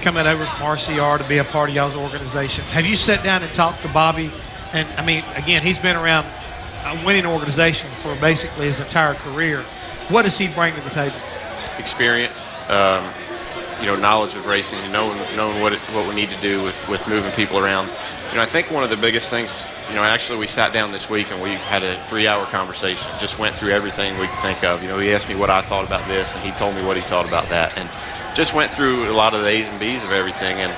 coming over from RCR to be a part of y'all's organization. Have you sat down and talked to Bobby? And, I mean, again, he's been around a winning organization for basically his entire career. What does he bring to the table? Experience, knowledge of racing, knowing what we need to do with moving people around. I think one of the biggest things, actually we sat down this week and we had a 3-hour conversation, just went through everything we could think of. He asked me what I thought about this, and he told me what he thought about that, and just went through a lot of the A's and B's of everything. And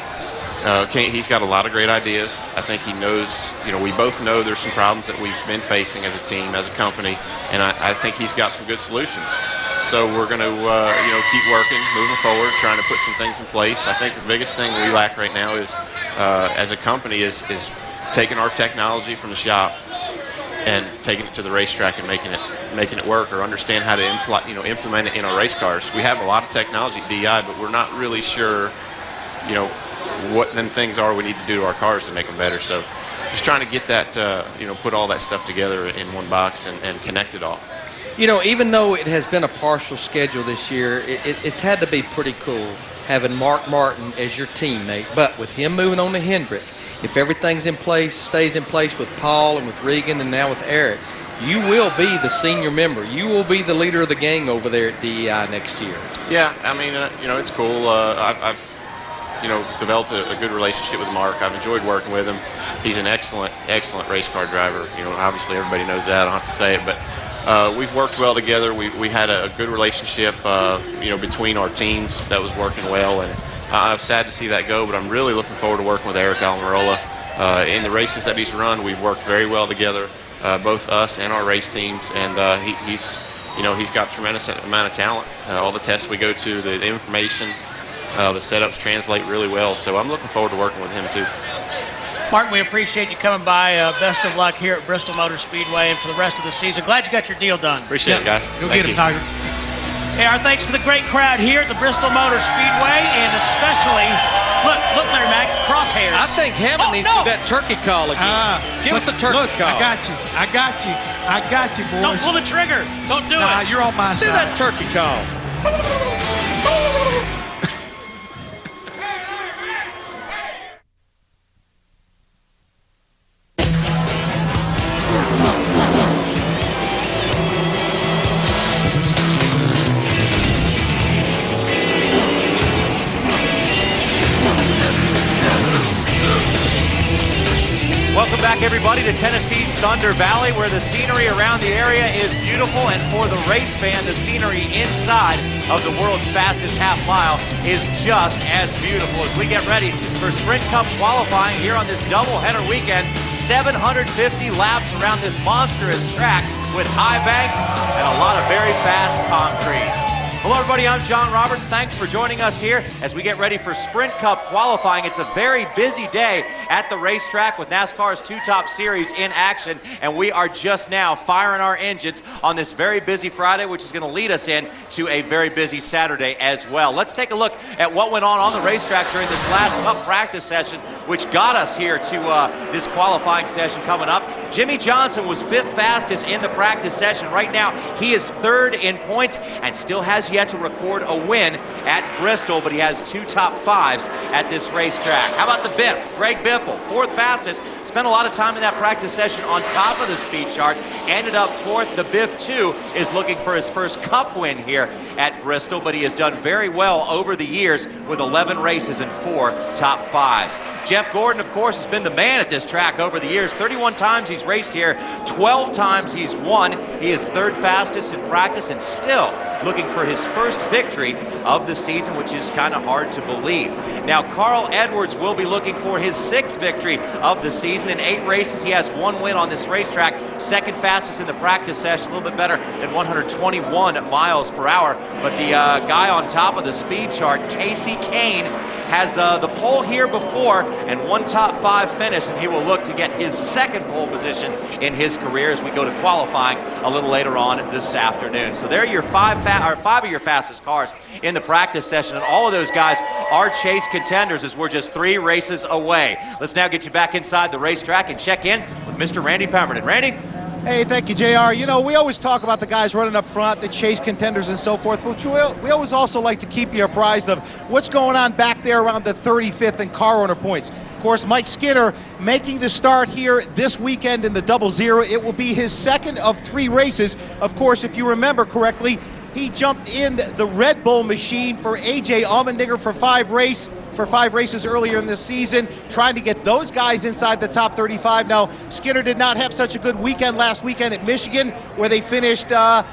he's got a lot of great ideas. I think he knows, we both know there's some problems that we've been facing as a team, as a company, and I think he's got some good solutions. So we're going to, keep working, moving forward, trying to put some things in place. I think the biggest thing we lack right now is, as a company, is taking our technology from the shop and taking it to the racetrack and making it work, or understand how to implement it in our race cars. We have a lot of technology at DI, but we're not really sure, what them things are we need to do to our cars to make them better. So just trying to get that, put all that stuff together in one box and connect it all. Even though it has been a partial schedule this year, it's had to be pretty cool having Mark Martin as your teammate. But with him moving on to Hendrick, if everything's in place, stays in place with Paul and with Regan and now with Eric, you will be the senior member. You will be the leader of the gang over there at DEI next year. Yeah, I mean, it's cool. I've developed a good relationship with Mark. I've enjoyed working with him. He's an excellent race car driver. Obviously everybody knows that. I don't have to say it, but we've worked well together. We had a good relationship, between our teams that was working well, and I'm sad to see that go, but I'm really looking forward to working with Eric Almirola. In the races that he's run, we've worked very well together, both us and our race teams, and he's got a tremendous amount of talent. All the tests we go to, the information, the setups translate really well, so I'm looking forward to working with him too. Martin, we appreciate you coming by. Best of luck here at Bristol Motor Speedway and for the rest of the season. Glad you got your deal done. Appreciate it, guys. Go get him, Tiger. Hey, our thanks to the great crowd here at the Bristol Motor Speedway, and especially, look, Larry Mack, crosshairs. I think Hammond needs to do that turkey call again. Give us a turkey call. I got you, boys. Don't pull the trigger. Don't do it. You're on my side. Do that turkey call. Welcome back, everybody, to Tennessee's Thunder Valley, where the scenery around the area is beautiful, and for the race fan, the scenery inside of the world's fastest half mile is just as beautiful as we get ready for Sprint Cup qualifying here on this doubleheader weekend. 750 laps around this monstrous track with high banks and a lot of very fast concrete. Hello, everybody. I'm John Roberts. Thanks for joining us here as we get ready for Sprint Cup qualifying. It's a very busy day at the racetrack with NASCAR's Two Top Series in action, and we are just now firing our engines on this very busy Friday, which is going to lead us in to a very busy Saturday as well. Let's take a look at what went on the racetrack during this last Cup practice session, which got us here to this qualifying session coming up. Jimmy Johnson was 5th fastest in the practice session. Right now, he is 3rd in points and still has yet to record a win at Bristol, but he has 2 top 5s at this racetrack. How about the Biff? Greg Biffle, 4th fastest, spent a lot of time in that practice session on top of the speed chart, ended up 4th. The Biff, too, is looking for his first Cup win here at Bristol, but he has done very well over the years with 11 races and 4 top 5s. Jeff Gordon, of course, has been the man at this track over the years. 31 times he's raced here, 12 times he's won. He is 3rd fastest in practice and still looking for his first victory of the season, which is kind of hard to believe. Now, Carl Edwards will be looking for his 6th victory of the season. In 8 races, he has 1 win on this racetrack. 2nd fastest in the practice session, a little bit better than 121 miles per hour. But the guy on top of the speed chart, Casey Kane, has the pole here before and 1 top 5 finish, and he will look to get his 2nd pole position in his career as we go to qualifying a little later on this afternoon. So there are your 5 of your fastest cars in the practice session, and all of those guys are chase contenders as we're just 3 races away. Let's now get you back inside the racetrack and check in with Mr. Randy Pemberton. Randy? Hey, thank you, JR. You know, we always talk about the guys running up front, the chase contenders and so forth, but we always also like to keep you apprised of what's going on back there around the 35th and car owner points. Of course, Mike Skinner making the start here this weekend in the 00. It will be his second of 3 races. Of course, if you remember correctly, he jumped in the Red Bull machine for A.J. Allmendinger for 5 races earlier in the season, trying to get those guys inside the top 35. Now, Skinner did not have such a good weekend last weekend at Michigan, where they finished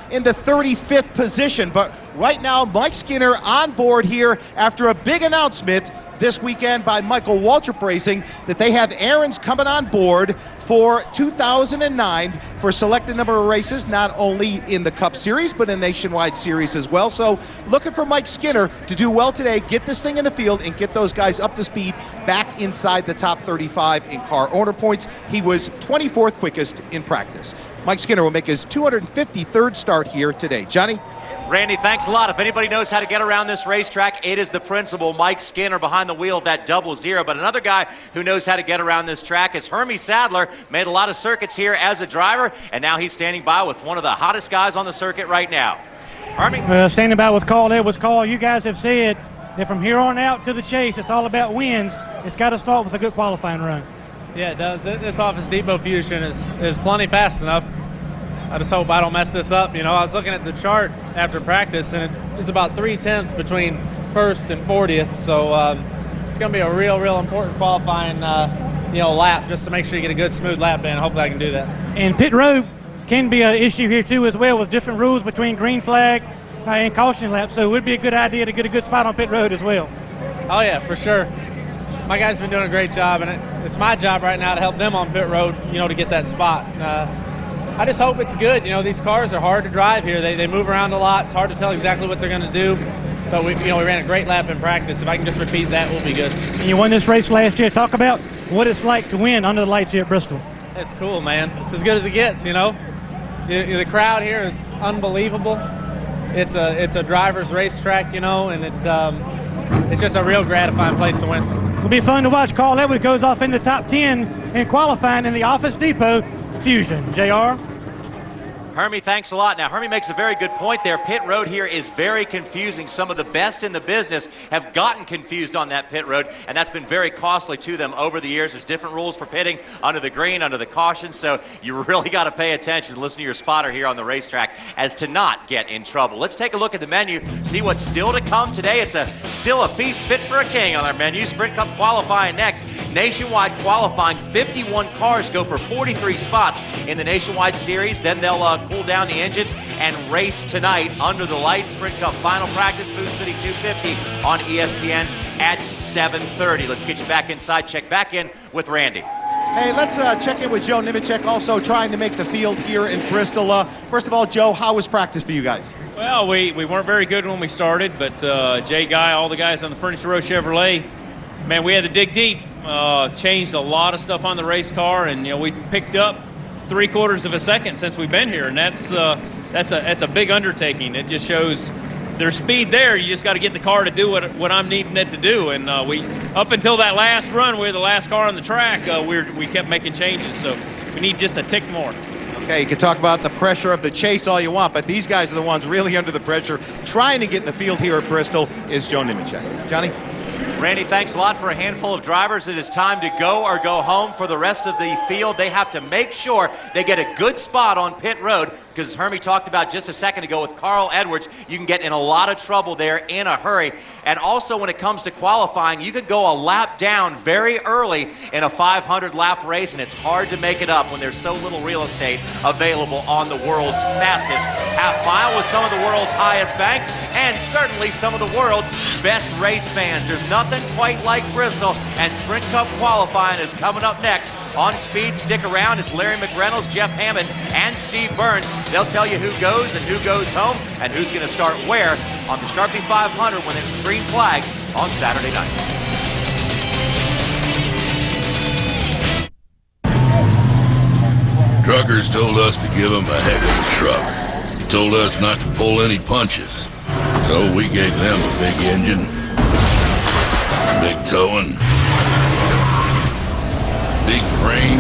in the 35th position. But right now, Mike Skinner on board here after a big announcement this weekend by Michael Waltrip Racing that they have Aaron's coming on board for 2009 for a selected number of races, not only in the Cup Series, but in Nationwide Series as well. So looking for Mike Skinner to do well today, get this thing in the field, and get those guys up to speed back inside the top 35 in car owner points. He was 24th quickest in practice. Mike Skinner will make his 253rd start here today. Johnny? Randy, thanks a lot. If anybody knows how to get around this racetrack, it is the principal, Mike Skinner, behind the wheel of that 00. But another guy who knows how to get around this track is Hermie Sadler. Made a lot of circuits here as a driver, and now he's standing by with one of the hottest guys on the circuit right now. Hermie? Standing by with Carl Edwards. Carl, you guys have said that from here on out to the chase, it's all about wins. It's got to start with a good qualifying run. Yeah, it does. This Office Depot Fusion is plenty fast enough. I just hope I don't mess this up. You know, I was looking at the chart after practice, and it's about 3/10 between first and 40th. So it's going to be a real important qualifying, lap, just to make sure you get a good smooth lap in. Hopefully I can do that. And pit road can be an issue here too as well, with different rules between green flag and caution lap. So it would be a good idea to get a good spot on pit road as well. Oh yeah, for sure. My guys have been doing a great job, and it's my job right now to help them on pit road, to get that spot. I just hope it's good. These cars are hard to drive here. They move around a lot. It's hard to tell exactly what they're going to do. But we ran a great lap in practice. If I can just repeat that, we'll be good. And you won this race last year. Talk about what it's like to win under the lights here at Bristol. It's cool, man. It's as good as it gets. The crowd here is unbelievable. It's a driver's racetrack, and it's just a real gratifying place to win. It'll be fun to watch. Carl Edwards goes off in the top 10 in qualifying in the Office Depot Fusion. JR? Hermie, thanks a lot. Now, Hermie makes a very good point there. Pit road here is very confusing. Some of the best in the business have gotten confused on that pit road, and that's been very costly to them over the years. There's different rules for pitting under the green, under the caution, so you really got to pay attention and listen to your spotter here on the racetrack as to not get in trouble. Let's take a look at the menu, see what's still to come today. It's still a feast fit for a king on our menu. Sprint Cup qualifying next. Nationwide qualifying, 51 cars go for 43 spots in the Nationwide Series. Then they'll cool down the engines and race tonight under the lights. Sprint Cup final practice, Food City 250 on ESPN at 7:30. Let's get you back inside. Check back in with Randy. Hey, let's check in with Joe Nemechek, also trying to make the field here in Bristol. First of all, Joe, how was practice for you guys? Well, we weren't very good when we started, but Jay Guy, all the guys on the Furniture Row Chevrolet, man, we had to dig deep. Changed a lot of stuff on the race car, and we picked up 3/4 of a second since we've been here, and that's a big undertaking. It just shows there's speed there. You just got to get the car to do what I'm needing it to do. And we, up until that last run, we were the last car on the track. We kept making changes, so we need just a tick more. Okay, you can talk about the pressure of the chase all you want, but these guys are the ones really under the pressure. Trying to get in the field here at Bristol is Joe Nemechek. Johnny? Randy, thanks a lot. For a handful of drivers, it is time to go or go home. For the rest of the field, they have to make sure they get a good spot on pit road, because Hermie talked about just a second ago with Carl Edwards, you can get in a lot of trouble there in a hurry. And also when it comes to qualifying, you can go a lap down very early in a 500-lap race, and it's hard to make it up when there's so little real estate available on the world's fastest half mile, with some of the world's highest banks and certainly some of the world's best race fans. There's nothing quite like Bristol, and Sprint Cup qualifying is coming up next on Speed. Stick around. It's Larry McReynolds, Jeff Hammond, and Steve Burns. They'll tell you who goes and who goes home and who's going to start where on the Sharpie 500 when it's green flags on Saturday night. Truckers told us to give them a heck of a truck. He told us not to pull any punches. So we gave them a big engine, big towing, big frame,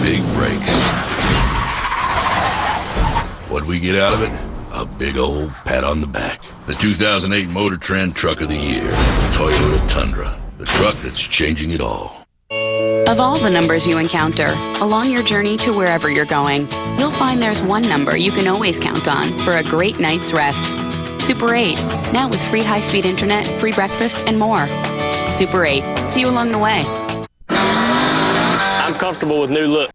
and big breaks. What we get out of it? A big old pat on the back. The 2008 Motor Trend Truck of the Year, the Toyota Tundra. The truck that's changing it all. Of all the numbers you encounter, along your journey to wherever you're going, you'll find there's one number you can always count on for a great night's rest. Super 8, now with free high-speed internet, free breakfast, and more. Super 8, see you along the way. I'm comfortable with new look.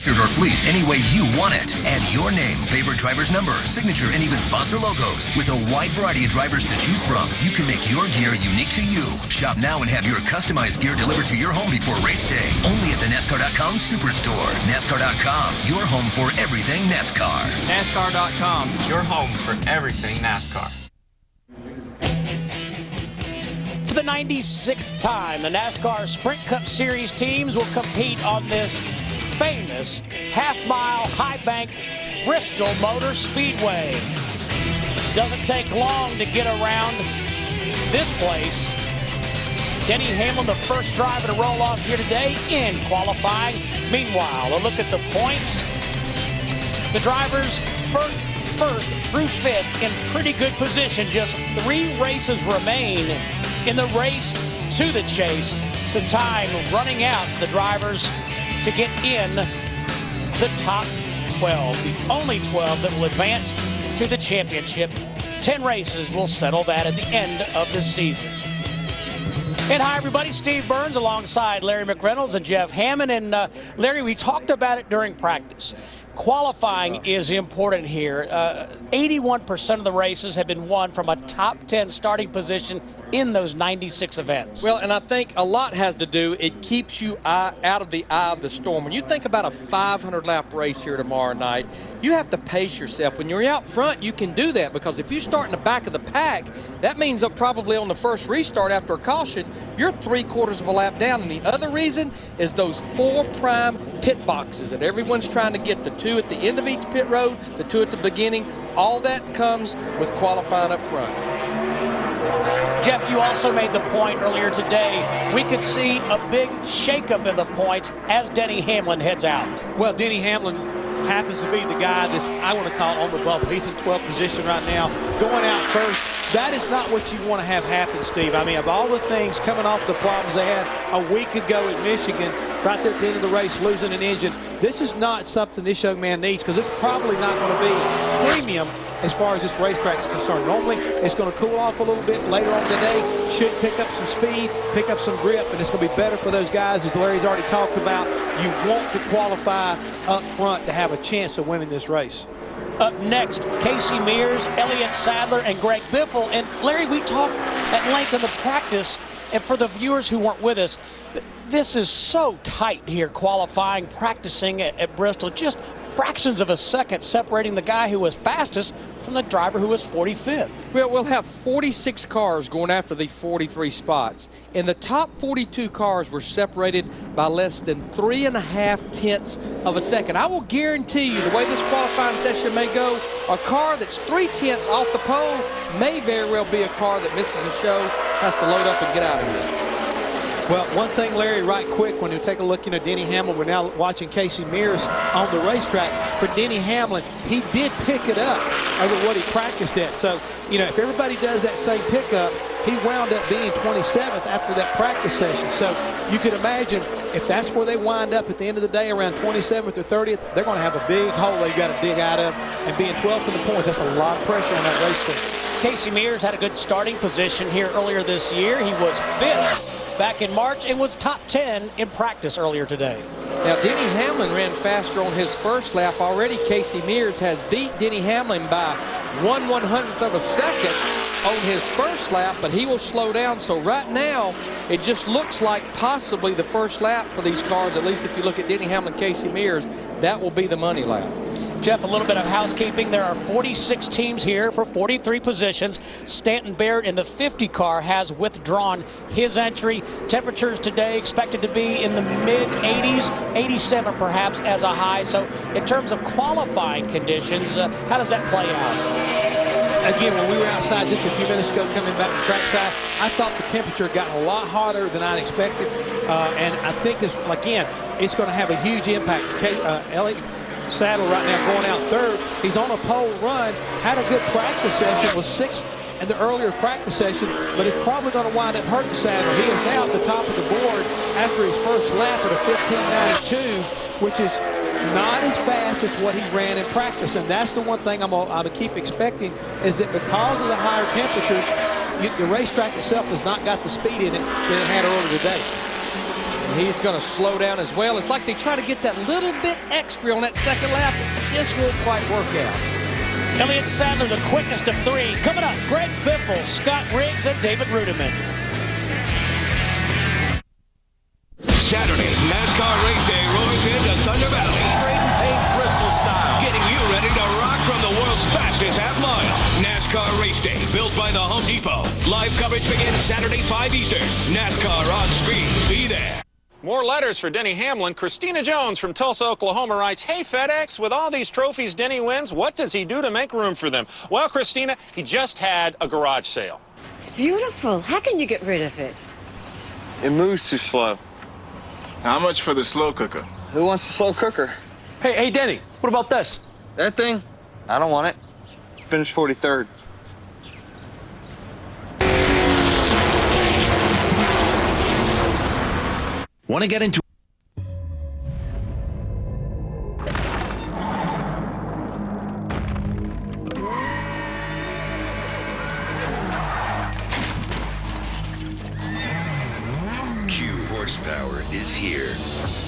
T-shirt or fleece any way you want it. Add your name, favorite driver's number, signature, and even sponsor logos. With a wide variety of drivers to choose from, you can make your gear unique to you. Shop now and have your customized gear delivered to your home before race day. Only at the NASCAR.com Superstore. NASCAR.com, your home for everything NASCAR. NASCAR.com, your home for everything NASCAR. For the 96th time, the NASCAR Sprint Cup Series teams will compete on this famous half-mile high-bank Bristol Motor Speedway. Doesn't take long to get around this place. Denny Hamlin, the first driver to roll off here today in qualifying. Meanwhile, a look at the points. The drivers first through fifth in pretty good position. Just 3 races remain in the race to the chase. So time running out for the drivers to get in the top 12. The only 12 that will advance to the championship. 10 races will settle that at the end of the season. And hi, everybody. Steve Burns alongside Larry McReynolds and Jeff Hammond. And Larry, we talked about it during practice. Qualifying is important here. 81% of the races have been won from a top 10 starting position in those 96 events. Well, and I think a lot has to do, it keeps you out of the eye of the storm. When you think about a 500-lap race here tomorrow night, you have to pace yourself. When you're out front, you can do that, because if you start in the back of the pack, that means that probably on the first restart after a caution, you're 3/4 of a lap down. And the other reason is those 4 prime pit boxes that everyone's trying to get, the 2 at the end of each pit road, the 2 at the beginning. All that comes with qualifying up front. Jeff, you also made the point earlier today, we could see a big shakeup in the points as Denny Hamlin heads out. Well, Denny Hamlin happens to be the guy that's, I want to call, on the bubble. He's in 12th position right now, going out first. That is not what you want to have happen, Steve. I mean, of all the things coming off the problems they had a week ago in Michigan, right there at the end of the race, losing an engine, this is not something this young man needs, because it's probably not going to be premium as far as this racetrack is concerned. Normally, it's going to cool off a little bit later on today, should pick up some speed, pick up some grip, and it's going to be better for those guys, as Larry's already talked about. You want to qualify up front to have a chance of winning this race. Up next, Casey Mears, Elliott Sadler, and Greg Biffle. And Larry, we talked at length in the practice, and for the viewers who weren't with us, this is so tight here, qualifying, practicing at Bristol. Just fractions of a second separating the guy who was fastest from the driver who was 45th. Well, we'll have 46 cars going after the 43 spots. And the top 42 cars were separated by less than 3.5 tenths of a second. I will guarantee you, the way this qualifying session may go, a car that's 3 tenths off the pole may very well be a car that misses a show, has to load up and get out of here. Well, one thing, Larry, right quick, when you take a look, Denny Hamlin, we're now watching Casey Mears on the racetrack. For Denny Hamlin, he did pick it up over what he practiced at. So, if everybody does that same pickup, he wound up being 27th after that practice session. So you could imagine if that's where they wind up at the end of the day, around 27th or 30th, they're going to have a big hole they've got to dig out of. And being 12th in the points, that's a lot of pressure on that race team. Casey Mears had a good starting position here earlier this year. He was 5th back in March and was top 10 in practice earlier today. Now, Denny Hamlin ran faster on his first lap. Already, Casey Mears has beat Denny Hamlin by 1/100th of a second on his first lap, but he will slow down. So right now, it just looks like possibly the first lap for these cars, at least if you look at Denny Hamlin, Casey Mears, that will be the money lap. Jeff, a little bit of housekeeping. There are 46 teams here for 43 positions. Stanton Baird in the 50 car has withdrawn his entry. Temperatures today expected to be in the mid-80s, 87 perhaps as a high. So in terms of qualifying conditions, how does that play out? Again, when we were outside just a few minutes ago coming back to trackside, I thought the temperature had gotten a lot hotter than I'd expected. And I think, it's going to have a huge impact. Elliott Saddle right now going out 3rd. He's on a pole run, had a good practice session, was 6th in the earlier practice session, but it's probably going to wind up hurting Saddle. He is now at the top of the board after his first lap at a 15.92, which is not as fast as what he ran in practice. And that's the one thing I'm going to keep expecting, is that because of the higher temperatures, the racetrack itself has not got the speed in it that it had earlier today. He's going to slow down as well. It's like they try to get that little bit extra on that second lap. It just won't quite work out. Elliott Sadler, the quickest of 3. Coming up, Greg Biffle, Scott Riggs, and David Rudiman. Saturday's NASCAR race day rolls into Thunder Valley. Straight and paved Bristol style. Getting you ready to rock from the world's fastest half mile. NASCAR race day, built by the Home Depot. Live coverage begins Saturday, 5 Eastern. NASCAR on screen. Be there. More letters for Denny Hamlin. Christina Jones from Tulsa, Oklahoma writes, "Hey FedEx, with all these trophies Denny wins, what does he do to make room for them?" Well, Christina, he just had a garage sale. It's beautiful. How can you get rid of it? It moves too slow. How much for the slow cooker? Who wants the slow cooker? Hey, Denny, what about this? That thing? I don't want it. Finished 43rd. Want to get into Q horsepower is here,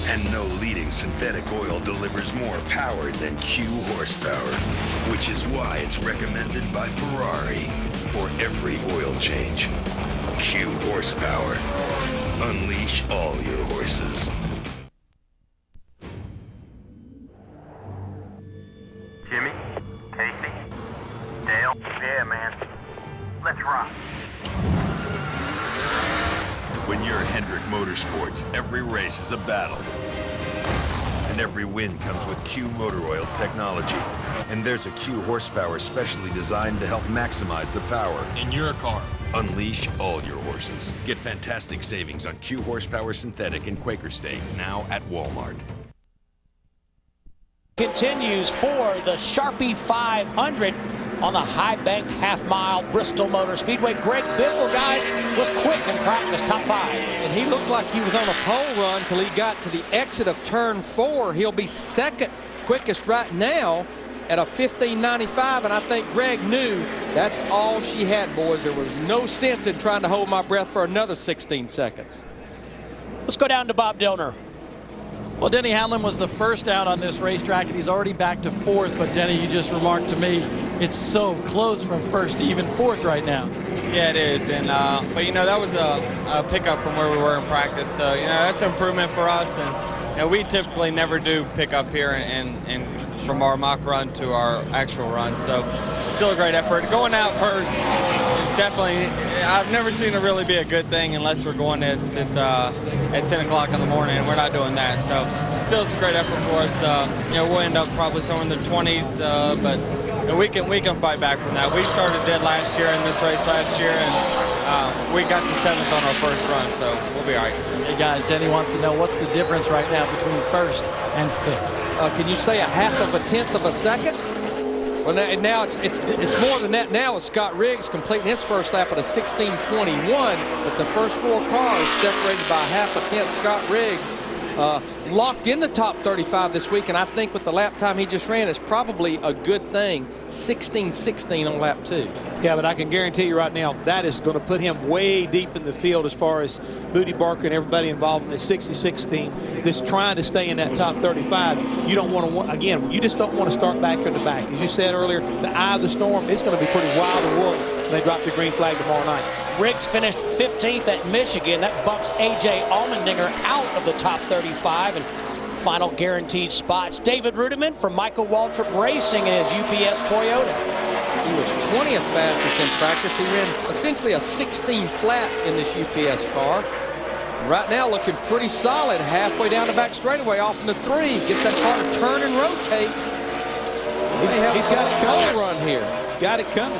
and no leading synthetic oil delivers more power than Q horsepower, which is why it's recommended by Ferrari for every oil change. Q horsepower. Unleash all your horses. Jimmy, Casey, Dale, yeah, man. Let's rock. When you're Hendrick Motorsports, every race is a battle. And every win comes with Q motor oil technology. And there's a Q horsepower specially designed to help maximize the power in your car. Unleash all your horses. Get fantastic savings on Q horsepower synthetic and Quaker Steak now at Walmart. Continues for the Sharpie 500 on the High Bank half-mile Bristol Motor Speedway. Greg Biffle, guys, was quick in practice, top 5. And he looked like he was on a pole run till he got to the exit of turn 4. He'll be second quickest right now at a 15.95, and I think Greg knew that's all she had, boys. There was no sense in trying to hold my breath for another 16 seconds. Let's go down to Bob Dillner. Well, Denny Hamlin was the first out on this racetrack, and he's already back to 4th. But, Denny, you just remarked to me, it's so close from 1st to even 4th right now. Yeah, it is. And but, you know, that was a pickup from where we were in practice. So, you know, that's an improvement for us. And, you know, we typically never do pick up here and from our mock run to our actual run. So, still a great effort. Going out first is definitely, I've never seen it really be a good thing unless we're going at 10 o'clock in the morning, and we're not doing that. So, still, it's a great effort for us. You know, we'll end up probably somewhere in the 20s, but you know, we can fight back from that. We started dead last year in this race last year, and we got to 7th on our first run, so we'll be all right. Hey, guys, Denny wants to know what's the difference right now between 1st and 5th. Can you say a 1/2 of a second? Well, now it's more than that. Now it's Scott Riggs completing his first lap at a 16.21, but the first 4 cars separated by 1/2 Scott Riggs. locked in the top 35 this week, and I think with the lap time he just ran, it's probably a good thing. 16-16 on lap 2. Yeah, but I can guarantee you right now that is going to put him way deep in the field as far as Moody Barker and everybody involved in the 66 team that's trying to stay in that top 35. You don't want to, again, you just don't want to start back in the back. As you said earlier, the eye of the storm is going to be pretty wild and woolly when they drop the green flag tomorrow night. Riggs finished 15th at Michigan. That bumps A.J. Allmendinger out of the top 35 and final guaranteed spots. David Rudiman from Michael Waltrip Racing in his UPS Toyota. He was 20th fastest in practice. He ran essentially a 16 flat in this UPS car. Right now looking pretty solid halfway down the back straightaway off into 3. Gets that car to turn and rotate. He's got it coming. Run here. He's got it coming.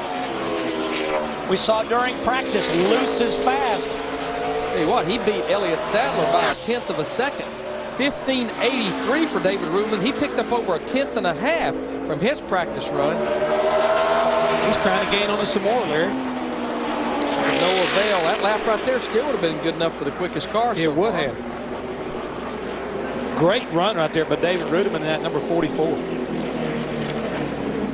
We saw during practice, loose is fast. Tell you what, he beat Elliott Sadler by a 1/10 of a second. 15.83 for David Rudiman. He picked up over a 1/10 and a half from his practice run. He's trying to gain on us some more, Larry. No avail. That lap right there still would have been good enough for the quickest car. It would have. Great run right there by David Rudiman in that number 44.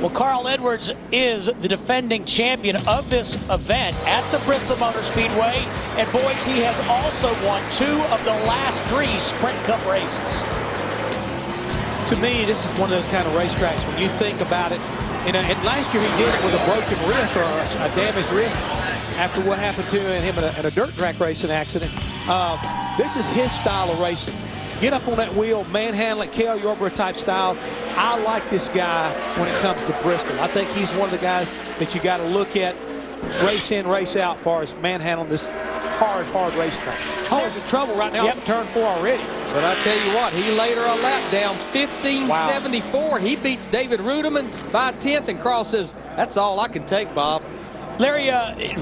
Well, Carl Edwards is the defending champion of this event at the Bristol Motor Speedway. And boys, he has also won 2 of the last 3 Sprint Cup races. To me, this is one of those kind of racetracks when you think about it. And last year he did it with a broken wrist or a damaged wrist after what happened to him in a dirt track racing accident. This is his style of racing. Get up on that wheel, manhandle it, Cale Yarborough type style. I like this guy when it comes to Bristol. I think he's one of the guys that you got to look at race in, race out as far as manhandling this hard racetrack. Oh, he's in trouble right now at turn 4 already. But I tell you what, he laid her a lap down, 15.74. Wow. He beats David Rudiman by a 1/10, and Carl says, that's all I can take, Bob. Larry,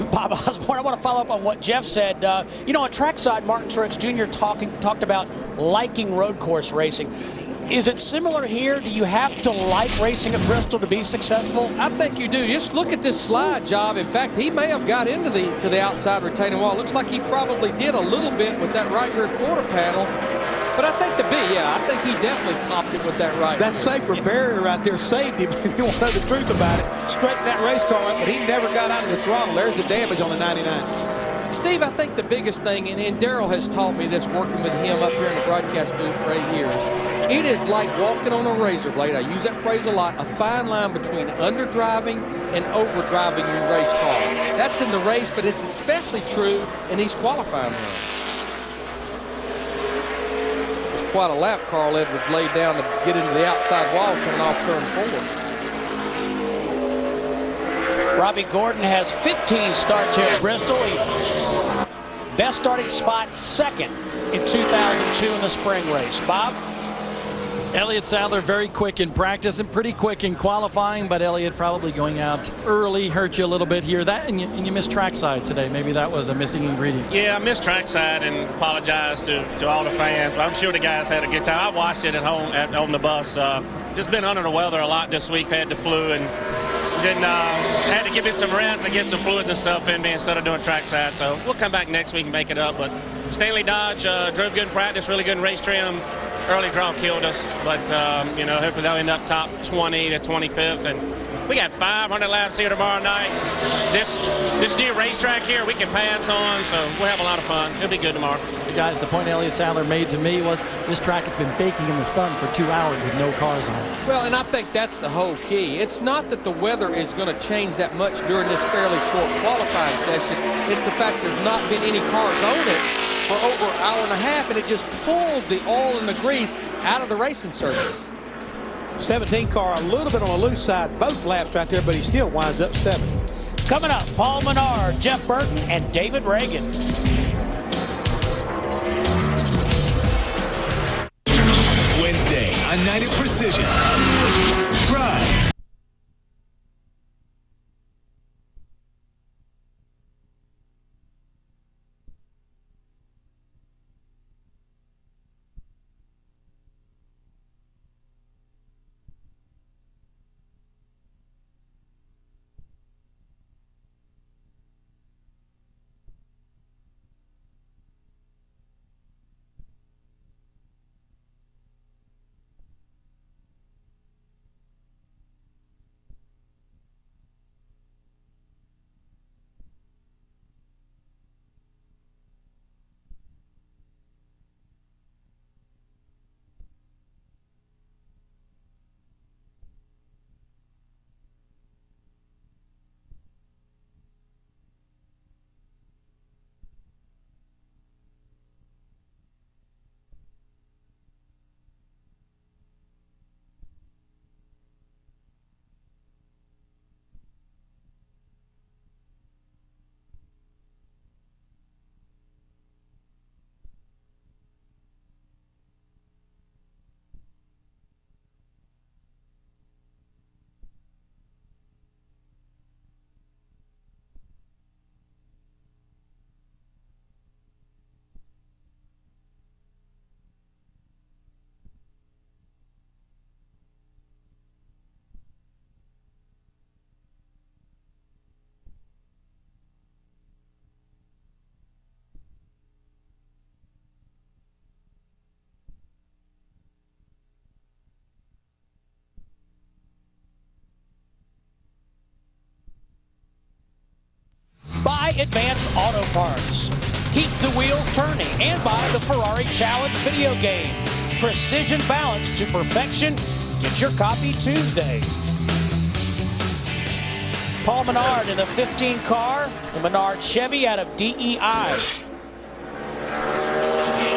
Bob Osborne, I want to follow up on what Jeff said. You know, on trackside, Martin Truex Jr. talked about liking road course racing. Is it similar here? Do you have to like racing at Bristol to be successful? I think you do. Just look at this slide job. In fact, he may have got into the outside retaining wall. Looks like he probably did a little bit with that right rear quarter panel. But I think I think he definitely popped it with that right. That safer barrier right there saved him, if you want to know the truth about it. Straightened that race car up, but he never got out of the throttle. There's the damage on the 99. Steve, I think the biggest thing, and Darrell has taught me this working with him up here in the broadcast booth for 8 years, it is like walking on a razor blade. I use that phrase a lot, a fine line between underdriving and overdriving your race car. That's in the race, but it's especially true in these qualifying runs. Quite a lap Carl Edwards laid down to get into the outside wall coming off turn 4. Robbie Gordon has 15 starts here at Bristol. Best starting spot, second in 2002 in the spring race. Bob? Elliott Sadler very quick in practice and pretty quick in qualifying, but Elliott probably going out early hurt you a little bit here. That and you missed trackside today. Maybe that was a missing ingredient. Yeah, I missed trackside and apologize to all the fans, but I'm sure the guys had a good time. I watched it at home on the bus. Just been under the weather a lot this week. Had the flu and then had to give it some rest and get some fluids and stuff in me instead of doing trackside. So we'll come back next week and make it up. But Stanley Dodge drove good in practice, really good in race trim. Early draw killed us, but you know, hopefully they'll end up top 20 to 25th, and we got 500 laps here tomorrow night. This new racetrack here we can pass on, so we'll have a lot of fun. It'll be good tomorrow. Hey guys, the point Elliott Sadler made to me was this track has been baking in the sun for 2 hours with no cars on it. Well, and I think that's the whole key. It's not that the weather is going to change that much during this fairly short qualifying session. It's the fact there's not been any cars on it for over an hour and a half, and it just pulls the oil and the grease out of the racing surface. 17 car, a little bit on the loose side, both laps right there, but he still winds up 7th. Coming up, Paul Menard, Jeff Burton, and David Reagan. Wednesday, a night of precision. Pride. by Advance Auto Parts. Keep the wheels turning, and by the Ferrari Challenge video game. Precision balance to perfection. Get your copy Tuesday. Paul Menard in the 15 car, the Menard Chevy out of DEI.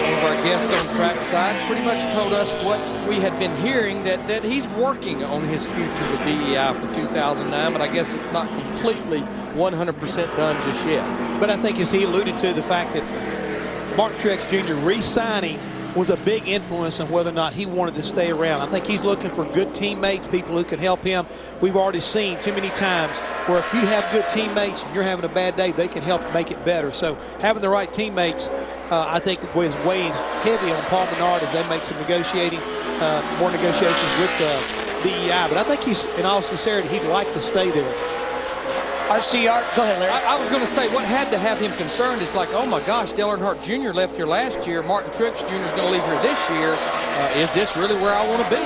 One of our guests on trackside pretty much told us what we had been hearing, that he's working on his future with DEI for 2009, but I guess it's not completely 100% done just yet. But I think, as he alluded to, the fact that Martin Truex Jr. re-signing was a big influence on whether or not he wanted to stay around. I think he's looking for good teammates, people who can help him. We've already seen too many times where if you have good teammates and you're having a bad day, they can help make it better. So having the right teammates, I think, was weighing heavy on Paul Menard as they make some more negotiations with DEI. But I think he's, in all sincerity, he'd like to stay there. RCR, go ahead, Larry. I was going to say, what had to have him concerned is like, oh my gosh, Dale Earnhardt Jr. left here last year. Martin Truex Jr. is going to leave here this year. Is this really where I want to be?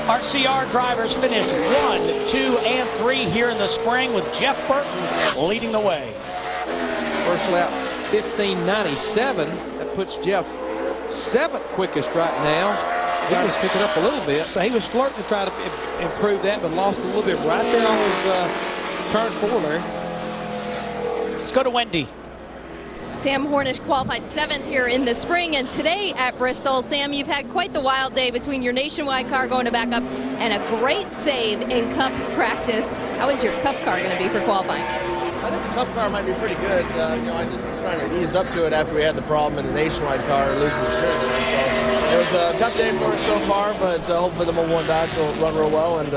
RCR drivers finished 1, 2, and 3 here in the spring with Jeff Burton leading the way. First lap, 15:97. That puts Jeff 7th quickest right now. Trying to pick it up a little bit. So he was flirting to try to improve that, but lost a little bit right there on his turn 4, Larry. Let's go to Wendy. Sam Hornish qualified 7th here in the spring, and today at Bristol, Sam, you've had quite the wild day between your Nationwide car going to backup and a great save in Cup practice. How is your Cup car going to be for qualifying? I think the Cup car might be pretty good. I just was trying to ease up to it after we had the problem in the Nationwide car losing the steering wheel. So it was a tough day for us so far, but hopefully the Mobile 1 Dodge will run real well, and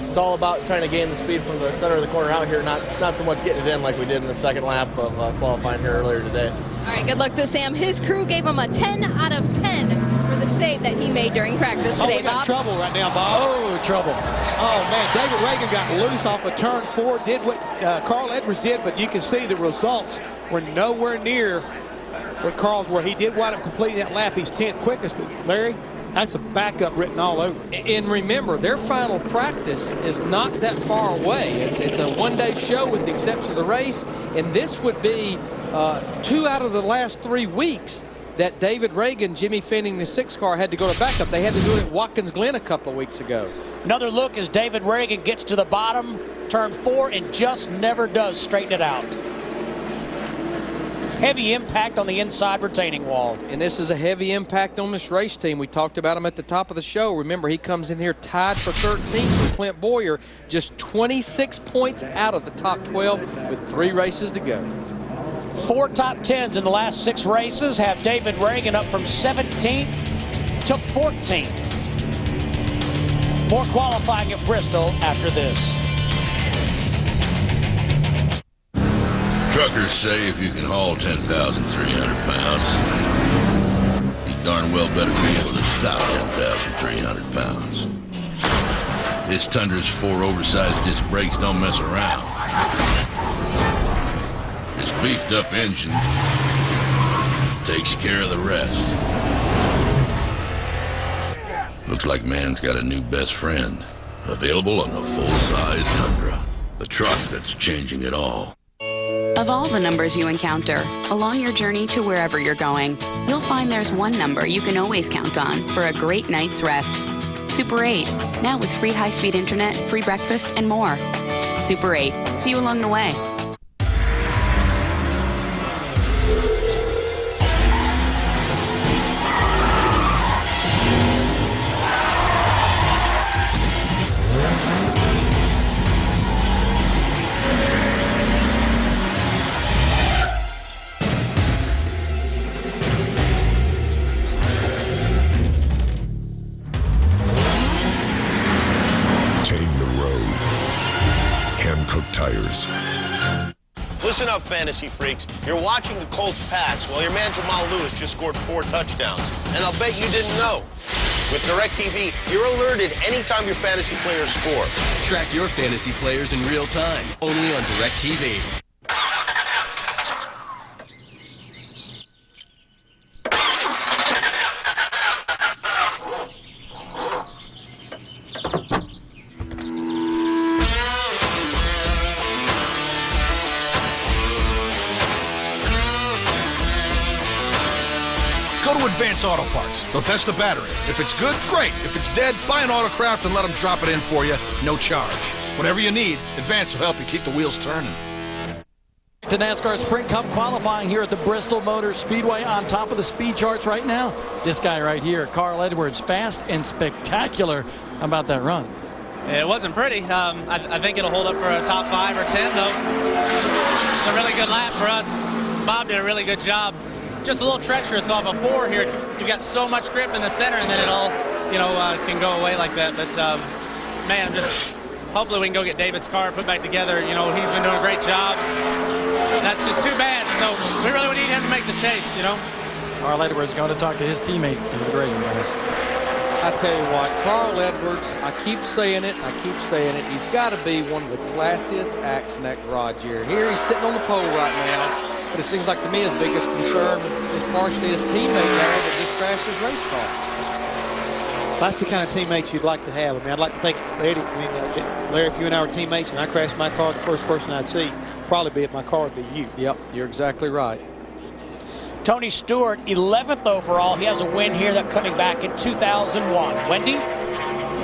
it's all about trying to gain the speed from the center of the corner out here, not so much getting it in like we did in the second lap of qualifying here earlier today. All right, good luck to Sam. His crew gave him a 10 out of 10 for the save that he made during practice today, we got Bob. trouble right now, Bob. Oh, trouble. Oh, man, David Reagan got loose off of turn 4, did what Carl Edwards did, but you can see the results were nowhere near what Carl's were. He did wind up completing that lap. He's 10th quickest, but Larry, that's a backup written all over. And remember, their final practice is not that far away. It's a one-day show with the exception of the race, and this would be 2 out of the last 3 weeks that David Reagan, Jimmy Fanning, the 6 car had to go to backup. They had to do it at Watkins Glen a couple of weeks ago. Another look as David Reagan gets to the bottom, turn 4, and just never does straighten it out. Heavy impact on the inside retaining wall. And this is a heavy impact on this race team. We talked about him at the top of the show. Remember, he comes in here tied for 13th with Clint Boyer, just 26 points out of the top 12 with 3 races to go. 4 top 10s in the last 6 races have David Reagan up from 17th to 14th. More qualifying at Bristol after this. Truckers say if you can haul 10,300 pounds, you darn well better be able to stop 10,300 pounds. This Tundra's 4 oversized disc brakes don't mess around. Its beefed up engine takes care of the rest. Looks like man's got a new best friend. Available on the full-size Tundra. The truck that's changing it all. Of all the numbers you encounter along your journey to wherever you're going, you'll find there's one number you can always count on for a great night's rest. Super 8, now with free high-speed internet, free breakfast, and more. Super 8, see you along the way. Tires. Listen up, fantasy freaks. You're watching the Colts Pats while your man Jamal Lewis just scored 4 touchdowns. And I'll bet you didn't know. With DirecTV, you're alerted anytime your fantasy players score. Track your fantasy players in real time, only on DirecTV. Advance Auto Parts. They'll test the battery. If it's good, great. If it's dead, buy an Autocraft and let them drop it in for you, no charge. Whatever you need, Advance will help you keep the wheels turning. To NASCAR Sprint Cup qualifying here at the Bristol Motor Speedway. On top of the speed charts right now, this guy right here, Carl Edwards, fast and spectacular. How about that run? It wasn't pretty. I think it'll hold up for a top 5 or 10, though. It's a really good lap for us. Bob did a really good job. Just a little treacherous off a 4 here. You've got so much grip in the center, and then it all, can go away like that. But, man, just hopefully we can go get David's car put back together. He's been doing a great job. That's too bad. So we really need him to make the chase, Carl Edwards going to talk to his teammate, David Reagan, guys. I tell you what, Carl Edwards, I keep saying it. He's got to be one of the classiest acts in that garage here. Here he's sitting on the pole right now, but it seems like to me his biggest concern is partially his teammate there that just crashed his race car. That's the kind of teammates you'd like to have. I mean, I'd like to think, Larry, if you and I were teammates and I crashed my car, the first person I'd see probably be at my car would be you. Yep, you're exactly right. Tony Stewart, 11th overall. He has a win here that coming back in 2001. Wendy?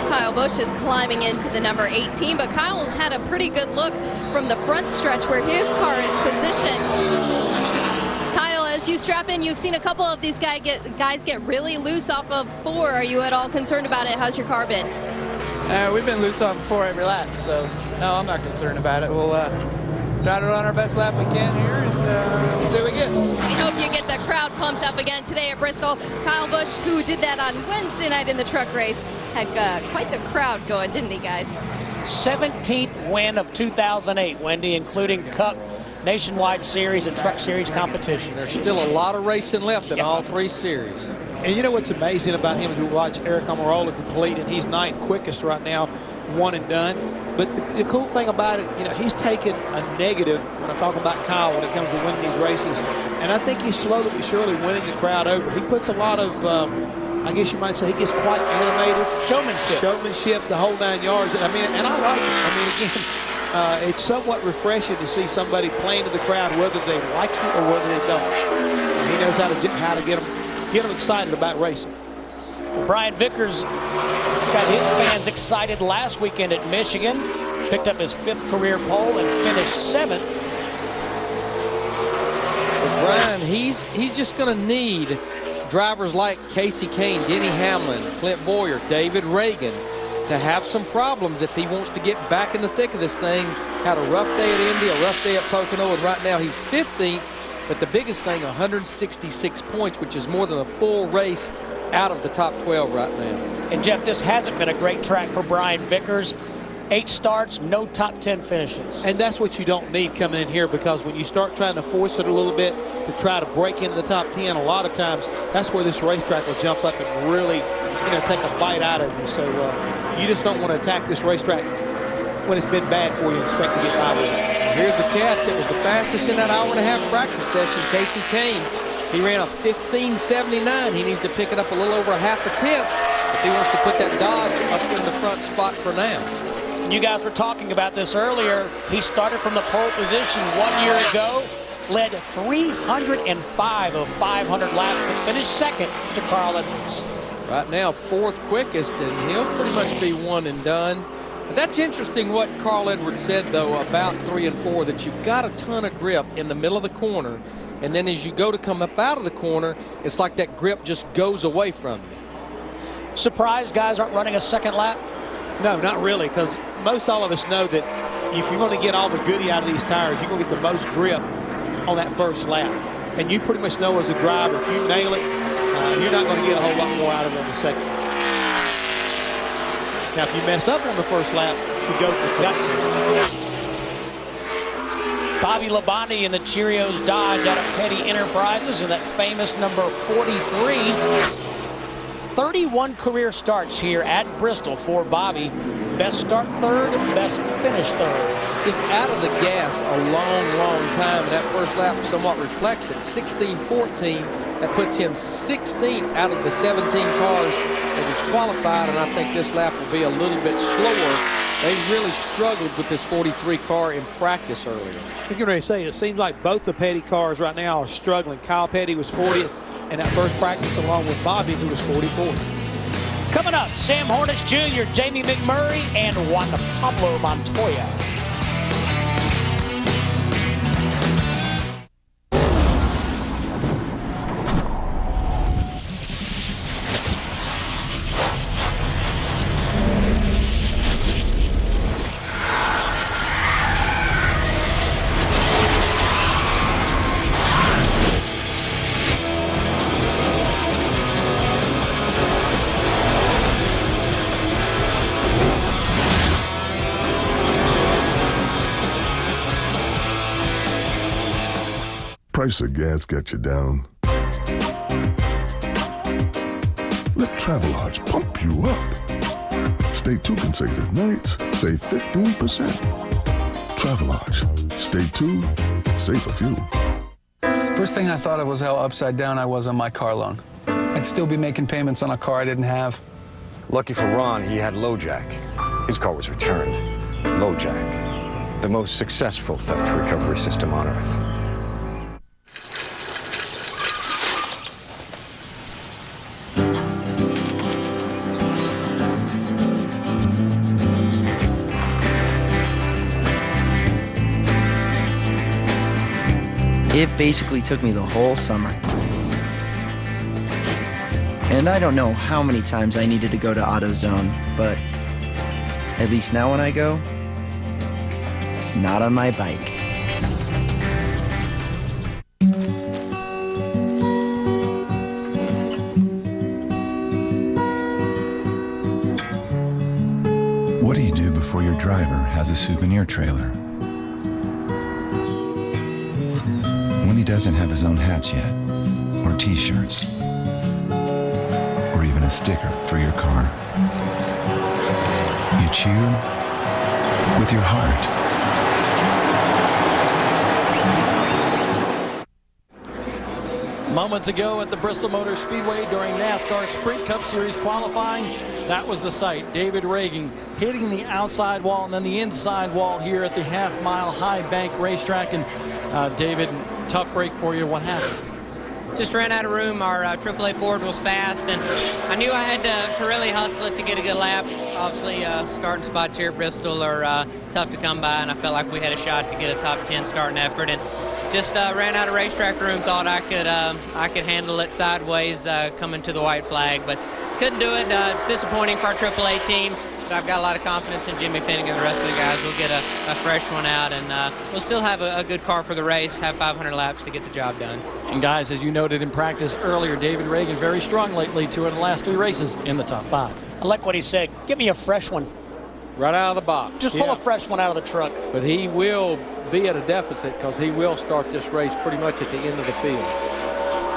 Kyle Busch is climbing into the number 18, but Kyle's had a pretty good look from the front stretch where his car is positioned. Kyle, as you strap in, you've seen a couple of these guys get really loose off of 4. Are you at all concerned about it? How's your car been? We've been loose off 4 every lap, so no, I'm not concerned about it. We'll try to run our best lap we can here and see what we get. We hope you get the crowd pumped up again today at Bristol. Kyle Busch, who did that on Wednesday night in the truck race, had quite the crowd going, didn't he, guys? 17th win of 2008, Wendy, including Cup, Nationwide Series, and Truck Series competition. There's still a lot of racing left in all 3 series. And you know what's amazing about him is we watch Eric Almirola complete, and he's 9th quickest right now, 1 and done. But the cool thing about it, he's taken a negative when I'm talking about Kyle when it comes to winning these races. And I think he's slowly but surely winning the crowd over. He puts a lot of, I guess you might say, he gets quite animated. Showmanship, the whole 9 yards. And I like it. Again, it's somewhat refreshing to see somebody playing to the crowd, whether they like you or whether they don't. He knows how to get them excited about racing. Brian Vickers got his fans excited last weekend at Michigan. Picked up his 5th career pole and finished 7th. But Brian, he's just going to need drivers like Casey Kane, Denny Hamlin, Clint Boyer, David Reagan to have some problems if he wants to get back in the thick of this thing. Had a rough day at Indy, a rough day at Pocono, and right now he's 15th. But the biggest thing, 166 points, which is more than a full race out of the top 12 right now. And Jeff, this hasn't been a great track for Brian Vickers. 8 starts, no top 10 finishes. And that's what you don't need coming in here, because when you start trying to force it a little bit to try to break into the top 10, a lot of times that's where this racetrack will jump up and really, take a bite out of you. So you just don't want to attack this racetrack when it's been bad for you and expect to get by with it. Here's the cat that was the fastest in that hour-and-a-half practice session, Casey Kane. He ran a 15.79. He needs to pick it up a little over a half a tenth if he wants to put that Dodge up in the front spot for now. You guys were talking about this earlier. He started from the pole position 1 year ago, led 305 of 500 laps, and finished 2nd to Carl Edwards. Right now, 4th quickest, and he'll pretty much be 1 and done. But that's interesting what Carl Edwards said, though, about 3 and 4, that you've got a ton of grip in the middle of the corner, and then as you go to come up out of the corner, it's like that grip just goes away from you. Surprised guys aren't running a 2nd lap? No, not really, because most all of us know that if you're going to get all the goodie out of these tires, you're going to get the most grip on that first lap. And you pretty much know as a driver, if you nail it, you're not going to get a whole lot more out of it in the second. Now, if you mess up on the first lap, you go for touch. Bobby Labonte in the Cheerios Dodge out of Petty Enterprises in that famous number 43. 31 career starts here at Bristol for Bobby. Best start 3rd, best finish 3rd. Just out of the gas a long, long time, and that first lap somewhat reflects it. 16-14, that puts him 16th out of the 17 cars that was qualified, and I think this lap will be a little bit slower. They really struggled with this 43 car in practice earlier. He's going to say it seems like both the Petty cars right now are struggling. Kyle Petty was 40th. in that first practice, along with Bobby, who was 44. Coming up, Sam Hornish Jr., Jamie McMurray, and Juan Pablo Montoya. Price of gas got you down? Let Travelodge pump you up. Stay 2 consecutive nights, save 15%. Travelodge. Stay 2, save a few. First thing I thought of was how upside down I was on my car loan. I'd still be making payments on a car I didn't have. Lucky for Ron, he had LoJack. His car was returned. LoJack, the most successful theft recovery system on Earth. It basically took me the whole summer. And I don't know how many times I needed to go to AutoZone, but at least now when I go, it's not on my bike. What do you do before your driver has a souvenir trailer? When he doesn't have his own hats yet, or t-shirts, or even a sticker for your car. You cheer with your heart. Moments ago at the Bristol Motor Speedway during NASCAR Sprint Cup Series qualifying, that was the sight. David Reagan hitting the outside wall and then the inside wall here at the half-mile high bank racetrack. And David, tough break for you. What happened? Just ran out of room. Our AAA Ford was fast, and I knew I had to really hustle it to get a good lap. Obviously, starting spots here at Bristol are tough to come by, and I felt like we had a shot to get a top 10 starting effort. And just ran out of racetrack room. Thought I could handle it sideways coming to the white flag, but couldn't do it. It's disappointing for our AAA team. But I've got a lot of confidence in Jimmy Finning and the rest of the guys. We'll get a fresh one out, and we'll still have a good car for the race, have 500 laps to get the job done. And guys, as you noted in practice earlier, David Reagan very strong lately, 2 of the last 3 races in the top 5. I like what he said. Give me a fresh one. Right out of the box. Just pull a fresh one out of the truck. But he will be at a deficit because he will start this race pretty much at the end of the field.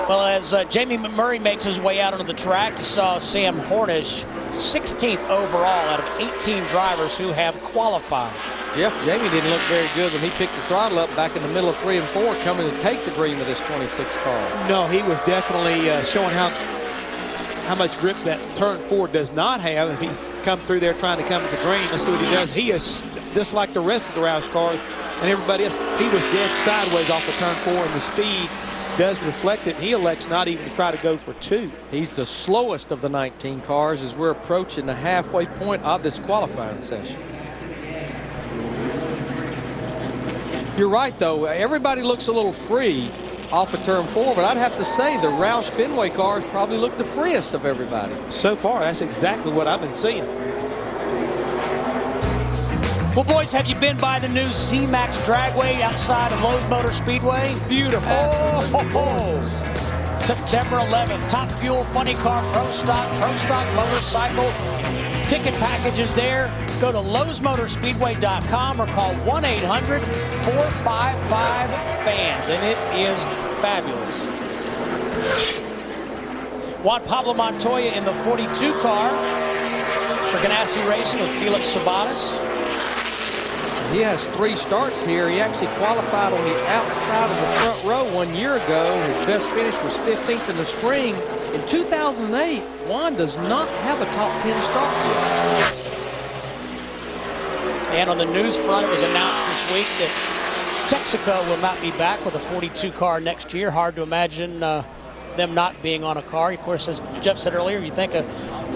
Well, as Jamie McMurray makes his way out onto the track, you saw Sam Hornish 16th overall out of 18 drivers who have qualified. Jeff, Jamie didn't look very good when he picked the throttle up back in the middle of 3 and 4 coming to take the green with this 26 car. No, he was definitely showing how much grip that turn 4 does not have if he's come through there trying to come to the green. Let's see what he does. He is just like the rest of the Roush cars and everybody else. He was dead sideways off of turn 4, and the speed does reflect it. He elects not even to try to go for 2. He's the slowest of the 19 cars as we're approaching the halfway point of this qualifying session. You're right, though. Everybody looks a little free off of turn 4, but I'd have to say the Roush Fenway cars probably look the freest of everybody. So far, that's exactly what I've been seeing. Well, boys, have you been by the new Z-Max Dragway outside of Lowe's Motor Speedway? Beautiful. September 11th, Top Fuel, Funny Car, Pro Stock Motorcycle. Ticket packages there. Go to lowesmotorspeedway.com or call 1-800-455-FANS, and it is fabulous. Juan Pablo Montoya in the 42 car for Ganassi Racing with Felix Sabates. He has 3 starts here. He actually qualified on the outside of the front row 1 year ago. His best finish was 15th in the spring. In 2008, Juan does not have a top 10 start yet. And on the news front, it was announced this week that Texaco will not be back with a 42 car next year. Hard to imagine them not being on a car. Of course, as Jeff said earlier, you think of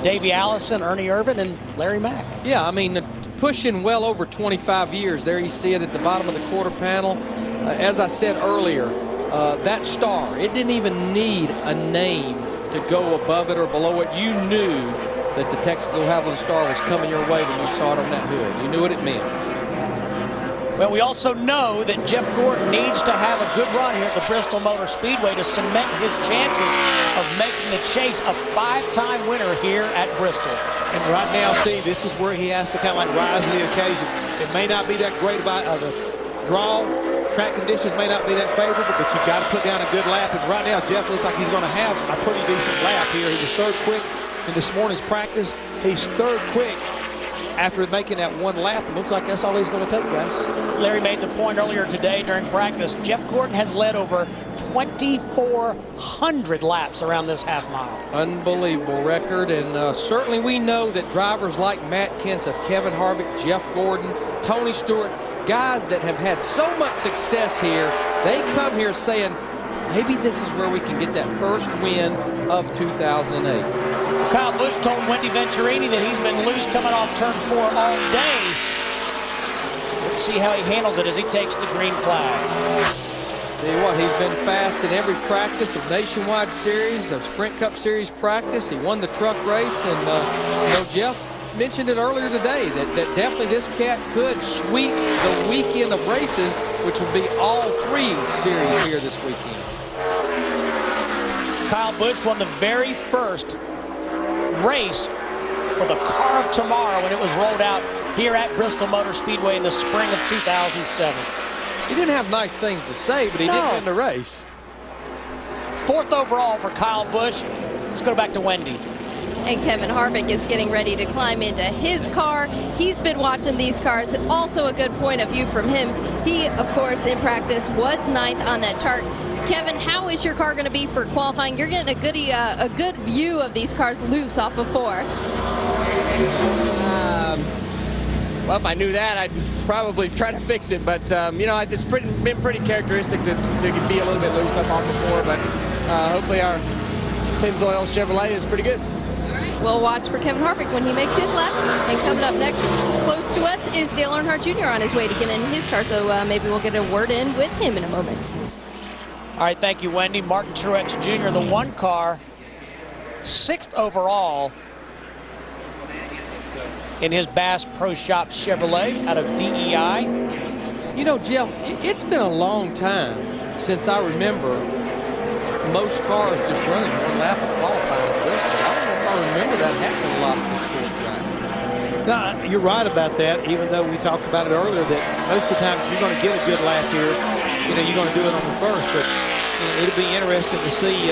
Davey Allison, Ernie Irvin, and Larry Mack. Yeah, I mean, pushing well over 25 years. There you see it at the bottom of the quarter panel. As I said earlier, that star, it didn't even need a name to go above it or below it. You knew that the Texaco Havoline star was coming your way when you saw it on that hood. You knew what it meant. Well, we also know that Jeff Gordon needs to have a good run here at the Bristol Motor Speedway to cement his chances of making the chase a 5-time winner here at Bristol. And right now, Steve, this is where he has to kind of like rise to the occasion. It may not be that great about the draw. Track conditions may not be that favorable, but you've got to put down a good lap. And right now, Jeff looks like he's going to have a pretty decent lap here. He was third quick in this morning's practice. He's third quick after making that one lap. It looks like that's all he's going to take, guys. Larry made the point earlier today during practice. Jeff Gordon has led over 2,400 laps around this half mile. Unbelievable record, and certainly we know that drivers like Matt Kenseth, Kevin Harvick, Jeff Gordon, Tony Stewart, guys that have had so much success here, they come here saying, maybe this is where we can get that first win of 2008. Kyle Busch told Wendy Venturini that he's been loose coming off turn 4 all day. Let's see how he handles it as he takes the green flag. Tell you what, he's been fast in every practice of Nationwide Series, of Sprint Cup Series practice. He won the truck race, and you know, Jeff mentioned it earlier today that definitely this cat could sweep the weekend of races, which will be all 3 series here this weekend. Kyle Busch won the very first race for the car of tomorrow when it was rolled out here at Bristol Motor Speedway in the spring of 2007. He didn't have nice things to say, but he did win the race. 4th overall for Kyle Busch. Let's go back to Wendy. And Kevin Harvick is getting ready to climb into his car. He's been watching these cars. Also a good point of view from him. He, of course, in practice was 9th on that chart. Kevin, how is your car going to be for qualifying? You're getting a good view of these cars loose off of 4. Well, if I knew that, I'd probably try to fix it. But, you know, it's been pretty characteristic to be a little bit loose up off of 4. But hopefully our Pennzoil Chevrolet is pretty good. We'll watch for Kevin Harvick when he makes his lap. And coming up next, close to us, is Dale Earnhardt Jr. on his way to get in his car. So maybe we'll get a word in with him in a moment. All right, thank you, Wendy. Martin Truex Jr., the 1 car, 6th overall in his Bass Pro Shop Chevrolet out of DEI. You know, Jeff, it's been a long time since I remember most cars just running 1 lap of qualifying at Bristol. I don't know if I remember that happening a lot at this short track. No, you're right about that, even though we talked about it earlier that most of the time if you're going to get a good lap here, you know, you're going to do it on the first. But you know, it'll be interesting to see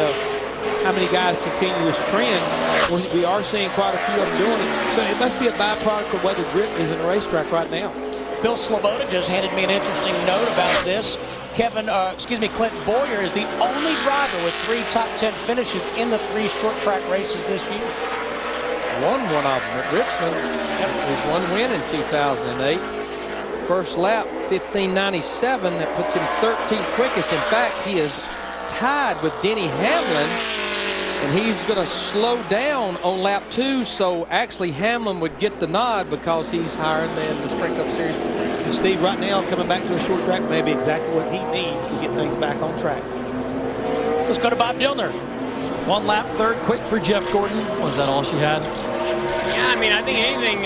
how many guys continue this trend. We are seeing quite a few of them doing it. So it must be a byproduct of where the grip is in the racetrack right now. Bill Sloboda just handed me an interesting note about this. Clinton Boyer is the only driver with 3 top 10 finishes in the 3 short track races this year. Won one of them at Richmond. His 1 win in 2008. First lap, 15:97. That puts him 13th quickest. In fact, he is tied with Denny Hamlin, and he's going to slow down on lap 2. So actually, Hamlin would get the nod because he's higher than the Sprint Cup Series points. So Steve, right now, coming back to a short track may be exactly what he needs to get things back on track. Let's go to Bob Dillner. 1 lap, 3rd quick for Jeff Gordon. Was that all she had? Yeah, I mean, I think anything,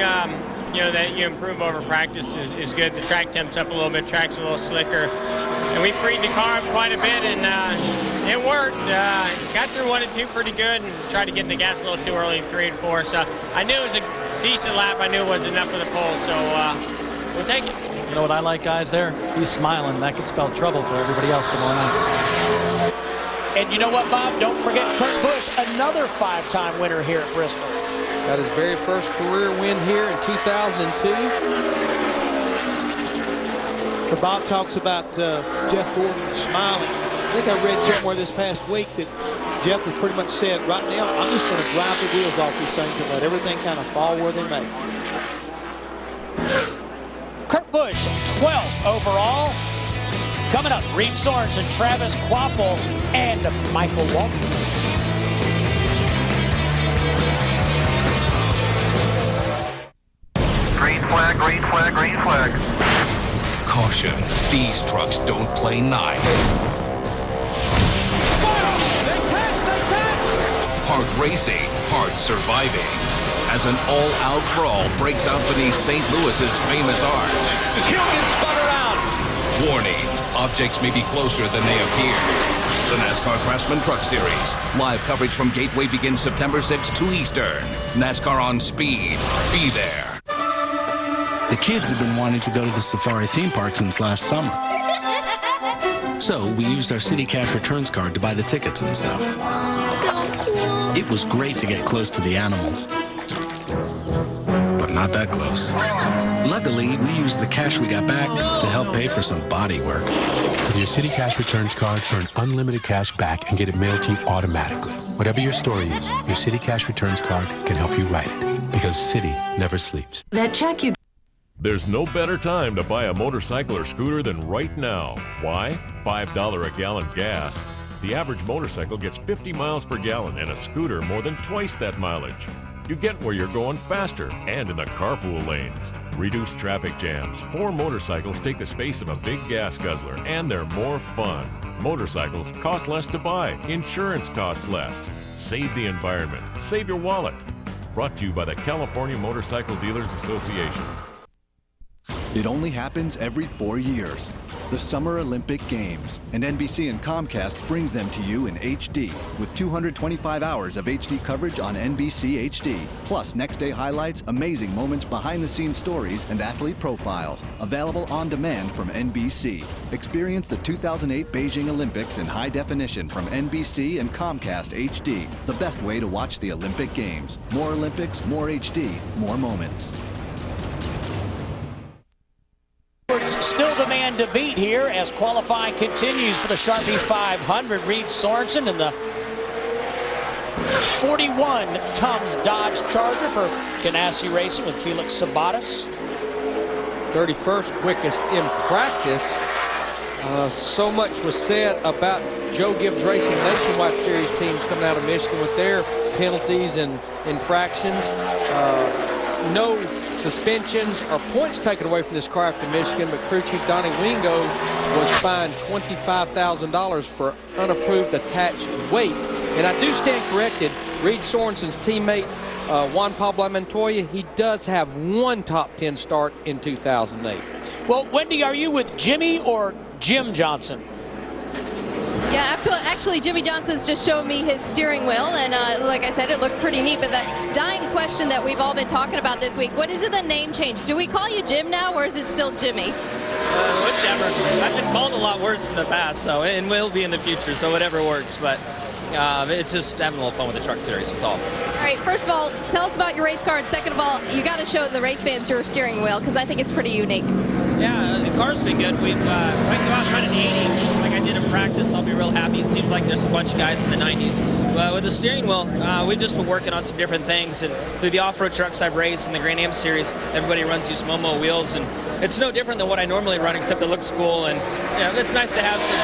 you know, that you improve over practice is good. The track temp's up a little bit, track's a little slicker. And we freed the car up quite a bit, and it worked. Got through 1 and 2 pretty good and tried to get in the gas a little too early in 3 and 4. So I knew it was a decent lap. I knew it was enough for the pole, so we'll take it. You know what I like, guys, there? He's smiling. That could spell trouble for everybody else tomorrow night. And you know what, Bob? Don't forget Kurt Busch, another 5-time winner here at Bristol. Got his very first career win here in 2002. But Bob talks about Jeff Gordon smiling. I think I read somewhere this past week that Jeff has pretty much said, right now, I'm just going to drive the wheels off these things and let everything kind of fall where they may. Kurt Busch, 12th overall. Coming up, Reed Sorensen, Travis Kvapil, and Michael Waltrip. got a green flag. Caution, these trucks don't play nice. They touch! Part racing, part surviving. As an all-out brawl breaks out beneath St. Louis's famous arch. He'll get spun around. Warning, objects may be closer than they appear. The NASCAR Craftsman Truck Series. Live coverage from Gateway begins September 6, 2 Eastern. NASCAR on Speed. Be there. The kids have been wanting to go to the Safari theme park since last summer. So we used our City Cash Returns card to buy the tickets and stuff. It was great to get close to the animals. But not that close. Luckily, we used the cash we got back to help pay for some body work. With your City Cash Returns card, earn unlimited cash back and get it mailed to you automatically. Whatever your story is, your City Cash Returns card can help you write it. Because City never sleeps. That check you... There's no better time to buy a motorcycle or scooter than right now. Why? $5 a gallon gas. The average motorcycle gets 50 miles per gallon and a scooter more than twice that mileage. You get where you're going faster and in the carpool lanes. Reduce traffic jams. 4 motorcycles take the space of a big gas guzzler, and they're more fun. Motorcycles cost less to buy. Insurance costs less. Save the environment. Save your wallet. Brought to you by the California Motorcycle Dealers Association. It only happens every 4 years. The Summer Olympic Games, and NBC and Comcast brings them to you in HD with 225 hours of HD coverage on NBC HD, plus next day highlights, amazing moments, behind-the-scenes stories, and athlete profiles, available on demand from NBC. Experience the 2008 Beijing Olympics in high definition from NBC and Comcast HD, the best way to watch the Olympic Games. More Olympics, more HD, more moments. Still the man to beat here as qualifying continues for the Sharpie 500. Reed Sorensen in the 41 Tums Dodge Charger for Ganassi Racing with Felix Sabates. 31st quickest in practice. So much was said about Joe Gibbs Racing Nationwide Series teams coming out of Michigan with their penalties and infractions. No suspensions or points taken away from this car after Michigan, but crew chief Donnie Wingo was fined $25,000 for unapproved attached weight. And I do stand corrected. Reed Sorensen's teammate, Juan Pablo Montoya, he does have one top 10 start in 2008. Well, Wendy, are you with Jimmy or Jim Johnson? Yeah, absolutely. Actually, Jimmy Johnson's just showed me his steering wheel, and like I said, it looked pretty neat. But the dying question that we've all been talking about this week, what is it, the name change? Do we call you Jim now, or is it still Jimmy? Whichever. I've been called a lot worse in the past, so and will be in the future, so whatever works. But it's just having a little fun with the truck series, that's all. All right, first of all, tell us about your race car, and second of all, you got to show the race fans your steering wheel, because I think it's pretty unique. Yeah, the car's been good. We've go out running 80 like I did in practice. I'll be real happy. It seems like there's a bunch of guys in the 90s. With the steering wheel, we've just been working on some different things. And through the off-road trucks I've raced in the Grand Am Series, everybody runs these Momo wheels. And it's no different than what I normally run, except it looks cool. And it's nice to have some...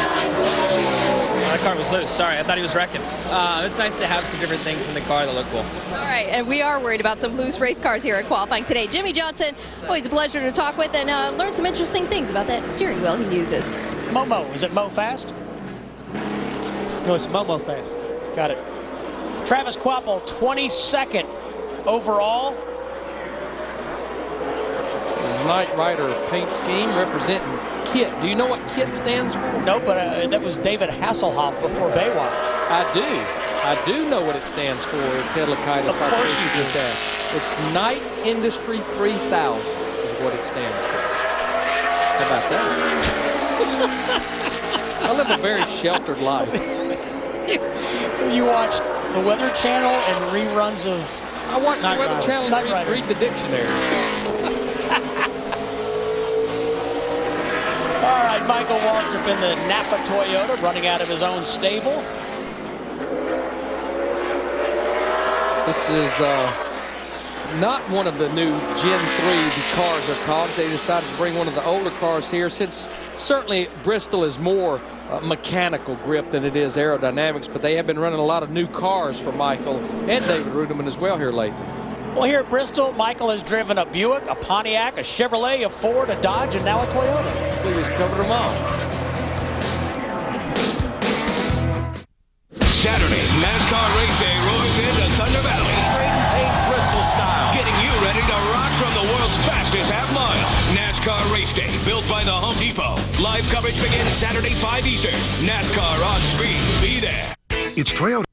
My car was loose. Sorry, I thought he was wrecking. It's nice to have some different things in the car that look cool. All right, and we are worried about some loose race cars here at qualifying today. Jimmy Johnson, always a pleasure to talk with and learn some interesting things about that steering wheel he uses. Momo, is it Mo Fast? No, it's Momo Fast. Got it. Travis Quapple, 22nd overall. Knight Rider paint scheme representing KIT. Do you know what KIT stands for? No, but that was David Hasselhoff before Baywatch. I do know what it stands for, Ted Lakaitis. Of course you just asked. It's Knight Industry 3000 is what it stands for. How about that? I live a very sheltered life. You watch the Weather Channel and reruns of... I watch the Weather Channel and read the dictionary. All right, Michael Waltrip in the Napa Toyota, running out of his own stable. This is not one of the new Gen 3 cars are called. They decided to bring one of the older cars here, since certainly Bristol is more mechanical grip than it is aerodynamics, but they have been running a lot of new cars for Michael and David Ruderman as well here lately. Well, here at Bristol, Michael has driven a Buick, a Pontiac, a Chevrolet, a Ford, a Dodge, and now a Toyota. We just covered them all. Saturday, NASCAR race day rolls into Thunder Valley. Bristol style. Getting you ready to rock from the world's fastest half mile. NASCAR race day, built by the Home Depot. Live coverage begins Saturday, 5 Eastern. NASCAR on Speed. Be there. It's Toyota.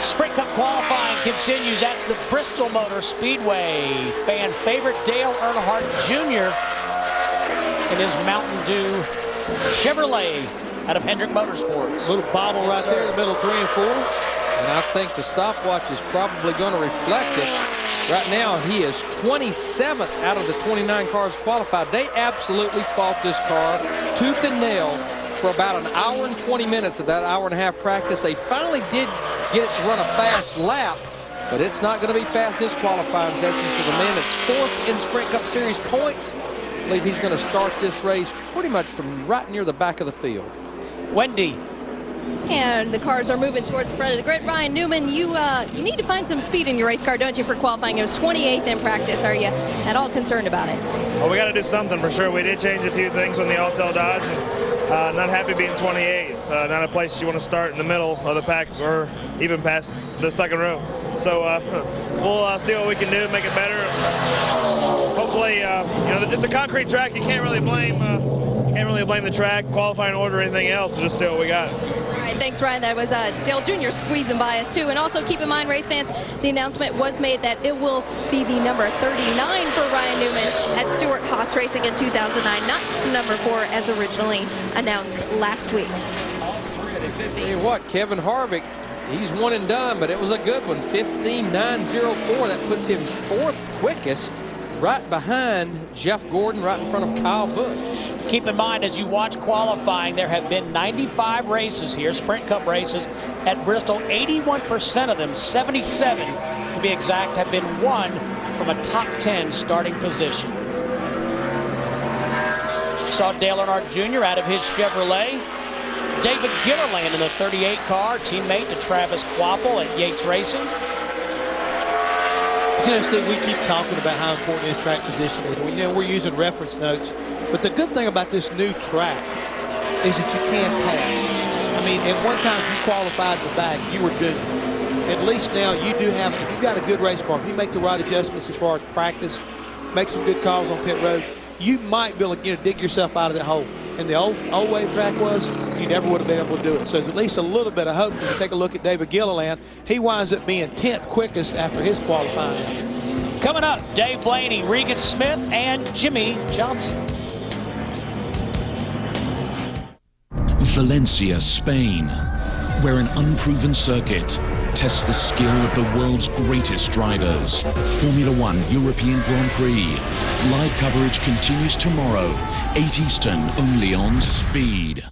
Sprint Cup qualifying continues at the Bristol Motor Speedway. Fan favorite Dale Earnhardt Jr. in his Mountain Dew Chevrolet out of Hendrick Motorsports. Little bobble right there in the middle, 3 and 4. And I think the stopwatch is probably going to reflect it. Right now, he is 27th out of the 29 cars qualified. They absolutely fought this car tooth and nail for about an hour and 20 minutes of that hour and a half practice. They finally did get it to run a fast lap, but it's not going to be fast this qualifying session. So the man that's 4th in Sprint Cup Series points, I believe he's going to start this race pretty much from right near the back of the field. Wendy. And the cars are moving towards the front of the grid. Ryan Newman, you need to find some speed in your race car, don't you, for qualifying? It was 28th in practice. Are you at all concerned about it? Well, we got to do something for sure. We did change a few things on the Altel Dodge. And, not happy being 28th. Not a place you want to start in the middle of the pack or even past the second row. So we'll see what we can do, make it better. Hopefully, it's a concrete track. You can't really blame the track, qualifying order, or anything else. So just see what we got. All right, thanks, Ryan. That was Dale Jr. squeezing by us, too. And also keep in mind, race fans, the announcement was made that it will be the number 39 for Ryan Newman at Stewart Haas Racing in 2009, not number 4 as originally announced last week. Tell you what, Kevin Harvick, he's one and done, but it was a good one. 15.904. That puts him 4th quickest, right behind Jeff Gordon, right in front of Kyle Busch. Keep in mind, as you watch qualifying, there have been 95 races here, Sprint Cup races at Bristol. 81% of them, 77 to be exact, have been won from a top 10 starting position. Saw Dale Earnhardt Jr. out of his Chevrolet. David Gilliland in the 38 car, teammate to Travis Quapple at Yates Racing. Steve, we keep talking about how important this track position is. We're using reference notes. But the good thing about this new track is that you can pass. I mean, at one time, if you qualified in the back, you were doomed. At least now you do have, if you've got a good race car, if you make the right adjustments as far as practice, make some good calls on pit road, you might be able to dig yourself out of that hole. And the old way the track was, you never would have been able to do it. So there's at least a little bit of hope. When you take a look at David Gilliland, he winds up being 10th quickest after his qualifying. Coming up, Dave Blaney, Regan Smith, and Jimmy Johnson. Valencia, Spain, where an unproven circuit tests the skill of the world's greatest drivers. Formula One European Grand Prix. Live coverage continues tomorrow, 8 Eastern, only on Speed.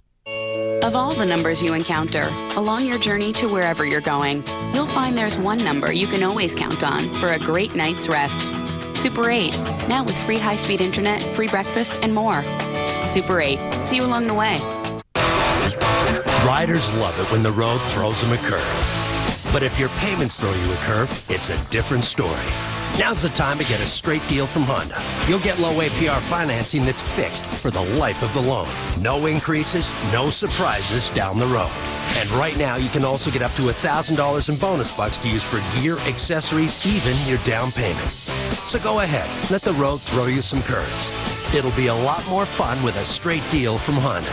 Of all the numbers you encounter along your journey to wherever you're going, you'll find there's one number you can always count on for a great night's rest. Super 8, now with free high-speed internet, free breakfast, and more. Super 8, see you along the way. Riders love it when the road throws them a curve. But if your payments throw you a curve, it's a different story. Now's the time to get a straight deal from Honda. You'll get low APR financing that's fixed for the life of the loan. No increases, no surprises down the road. And right now, you can also get up to $1,000 in bonus bucks to use for gear, accessories, even your down payment. So go ahead, let the road throw you some curves. It'll be a lot more fun with a straight deal from Honda.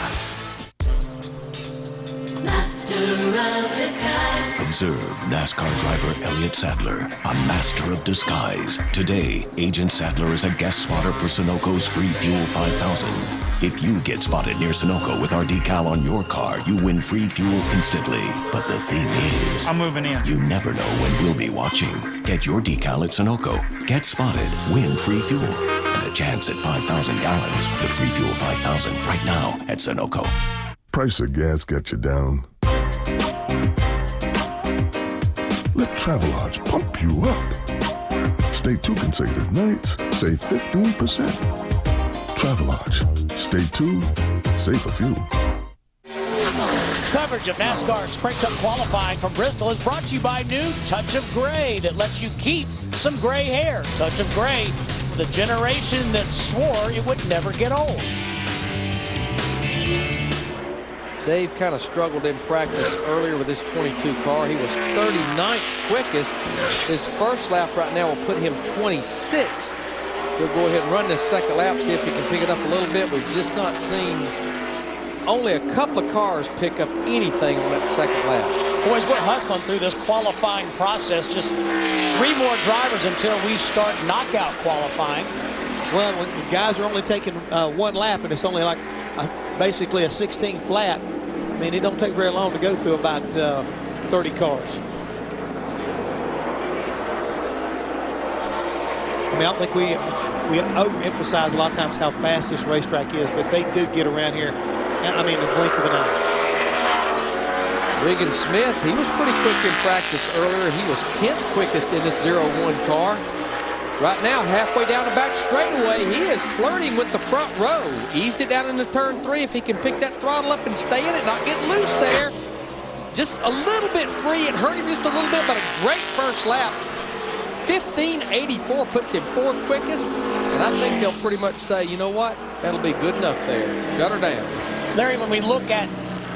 Master of Disguise. Observe NASCAR driver Elliott Sadler, a master of disguise. Today, Agent Sadler is a guest spotter for Sunoco's Free Fuel 5000. If you get spotted near Sunoco with our decal on your car, you win free fuel instantly. But the thing is, I'm moving in. You never know when we'll be watching. Get your decal at Sunoco. Get spotted, win free fuel, and a chance at 5,000 gallons. The Free Fuel 5000 right now at Sunoco. Price of gas got you down. Let Travelodge pump you up. Stay 2 consecutive nights, save 15%. Travelodge. Stay 2, save a few. Coverage of NASCAR Sprint Cup qualifying from Bristol is brought to you by new Touch of Gray that lets you keep some gray hair. Touch of Gray for the generation that swore it would never get old. Dave kind of struggled in practice earlier with this 22 car. He was 39th quickest. His first lap right now will put him 26th. He'll go ahead and run this second lap, see if he can pick it up a little bit. We've just not seen only a couple of cars pick up anything on that second lap. Boys, we're hustling through this qualifying process. Just 3 more drivers until we start knockout qualifying. Well, when guys are only taking 1 lap and it's only like basically a 16 flat, I mean, it don't take very long to go through about 30 cars. I mean, I don't think we overemphasize a lot of times how fast this racetrack is, but they do get around here, I mean, in the blink of an eye. Regan Smith, he was pretty quick in practice earlier. He was 10th quickest in this 0-1 car. Right now, halfway down the back straightaway, he is flirting with the front row. Eased it down into turn 3. If he can pick that throttle up and stay in it, not get loose there. Just a little bit free. It hurt him just a little bit, but a great first lap. 15.84 puts him 4th quickest. And I think they'll pretty much say, you know what? That'll be good enough there. Shut her down. Larry, when we look at,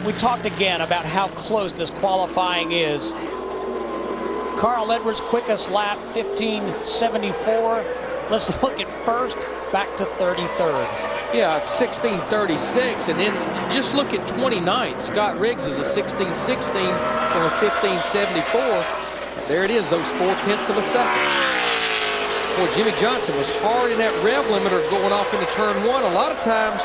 we talked again about how close this qualifying is. Carl Edwards' quickest lap, 15.74. Let's look at first, back to 33rd. Yeah, it's 16.36, and then just look at 29th. Scott Riggs is a 16.16 from a 15.74. There it is, those 0.4 of a second. Boy, Jimmy Johnson was hard in that rev limiter going off into turn 1. A lot of times,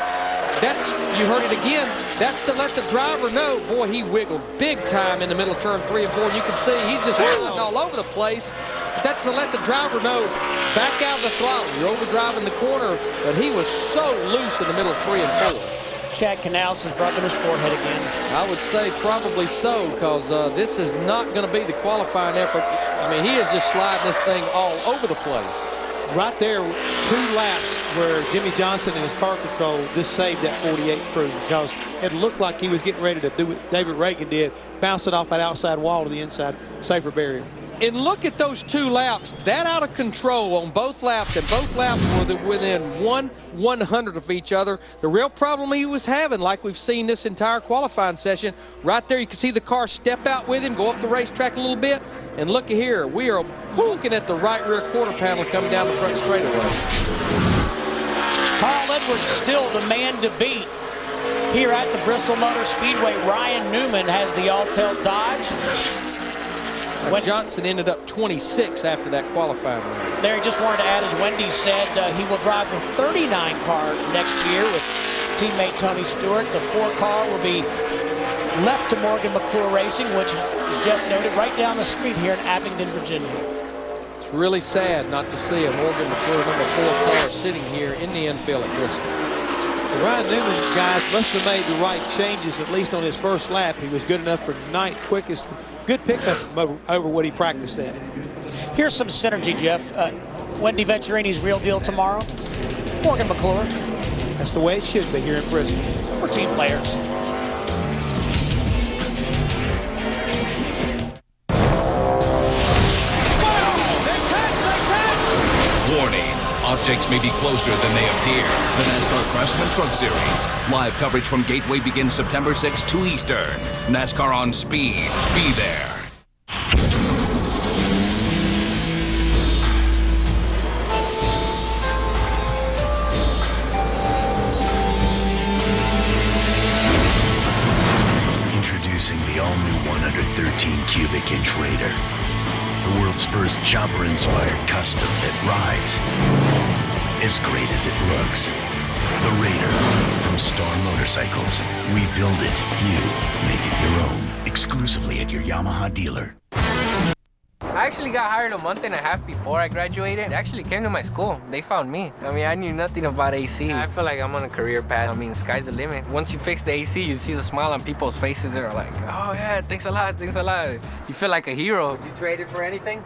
that's, you heard it again, that's to let the driver know. Boy, he wiggled big time in the middle of turn 3 and 4. And you can see he's just sliding all over the place. But that's to let the driver know, back out of the throttle. You're overdriving the corner, but he was so loose in the middle of 3 and 4. Chad Canals is rubbing his forehead again. I would say probably so, because this is not going to be the qualifying effort. I mean, he is just sliding this thing all over the place. Right there, 2 laps where Jimmy Johnson and his car control, this saved that 48 crew, because it looked like he was getting ready to do what David Reagan did, bounce it off that outside wall to the inside safer barrier. And look at those 2 laps, that out of control on both laps, and both laps were within 1/100th of each other. The real problem he was having, like we've seen this entire qualifying session, right there you can see the car step out with him, go up the racetrack a little bit, and look at here, we are looking at the right rear quarter panel coming down the front straightaway. Carl Edwards still the man to beat. Here at the Bristol Motor Speedway, Ryan Newman has the Alltel Dodge. Johnson ended up 26 after that qualifying run. Larry, just wanted to add, as Wendy said, he will drive the 39 car next year with teammate Tony Stewart. The 4 car will be left to Morgan McClure Racing, which, as Jeff noted, right down the street here in Abingdon, Virginia. It's really sad not to see a Morgan McClure number 4 car sitting here in the infield at Bristol. The Ryan Newman guys must have made the right changes, at least on his first lap. He was good enough for ninth quickest. Good pickup over what he practiced at. Here's some synergy, Jeff. Wendy Venturini's real deal tomorrow. Morgan McClure. That's the way it should be here in Bristol. We're team players. Warning, objects may be closer than they appear. The NASCAR Craftsman Truck Series. Live coverage from Gateway begins September 6, 2 Eastern. NASCAR on speed. Be there. Introducing the all-new 113 cubic inch Raider. The world's first chopper-inspired custom that rides as great as it looks. The Raider from Storm Motorcycles. We build it, you make it your own. Exclusively at your Yamaha dealer. I actually got hired a month and a half before I graduated. They actually came to my school. They found me. I mean, I knew nothing about AC. I feel like I'm on a career path. I mean, sky's the limit. Once you fix the AC, you see the smile on people's faces. They're like, oh yeah, thanks a lot, thanks a lot. You feel like a hero. Would you trade it for anything?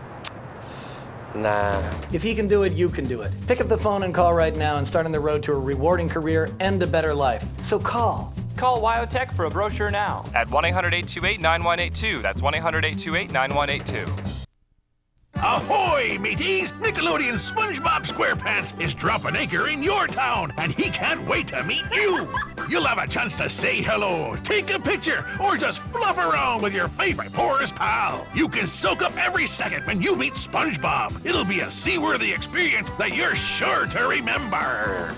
Nah. If he can do it, you can do it. Pick up the phone and call right now and start on the road to a rewarding career and a better life. So call. Call Wyotech for a brochure now at 1-800-828-9182. That's 1-800-828-9182. Ahoy, mateys! Nickelodeon SpongeBob SquarePants is dropping anchor in your town, and he can't wait to meet you! You'll have a chance to say hello, take a picture, or just fluff around with your favorite porous pal. You can soak up every second when you meet SpongeBob. It'll be a seaworthy experience that you're sure to remember.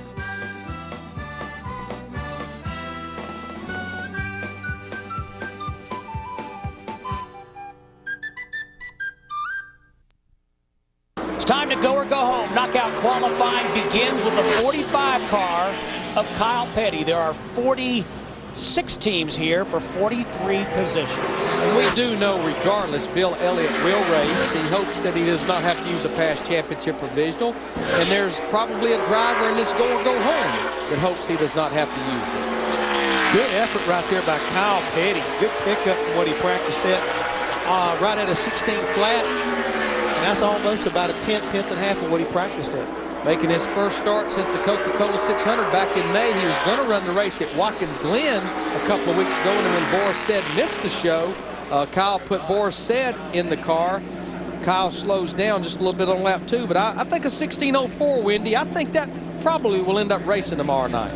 It's time to go or go home. Knockout qualifying begins with the 45 car of Kyle Petty. There are 46 teams here for 43 positions. And we do know, regardless, Bill Elliott will race. He hopes that he does not have to use a past championship provisional. And there's probably a driver in this go or go home that hopes he does not have to use it. Good effort right there by Kyle Petty. Good pickup from what he practiced at. Right at a 16 flat. And that's almost about a tenth and a half of what he practiced at. Making his first start since the Coca-Cola 600 back in May. He was going to run the race at Watkins Glen a couple of weeks ago, and when Boris Said missed the show, Kyle put Boris Said in the car. Kyle slows down just a little bit on lap 2, but I think a 16:04, Wendy, I think that probably will end up racing tomorrow night.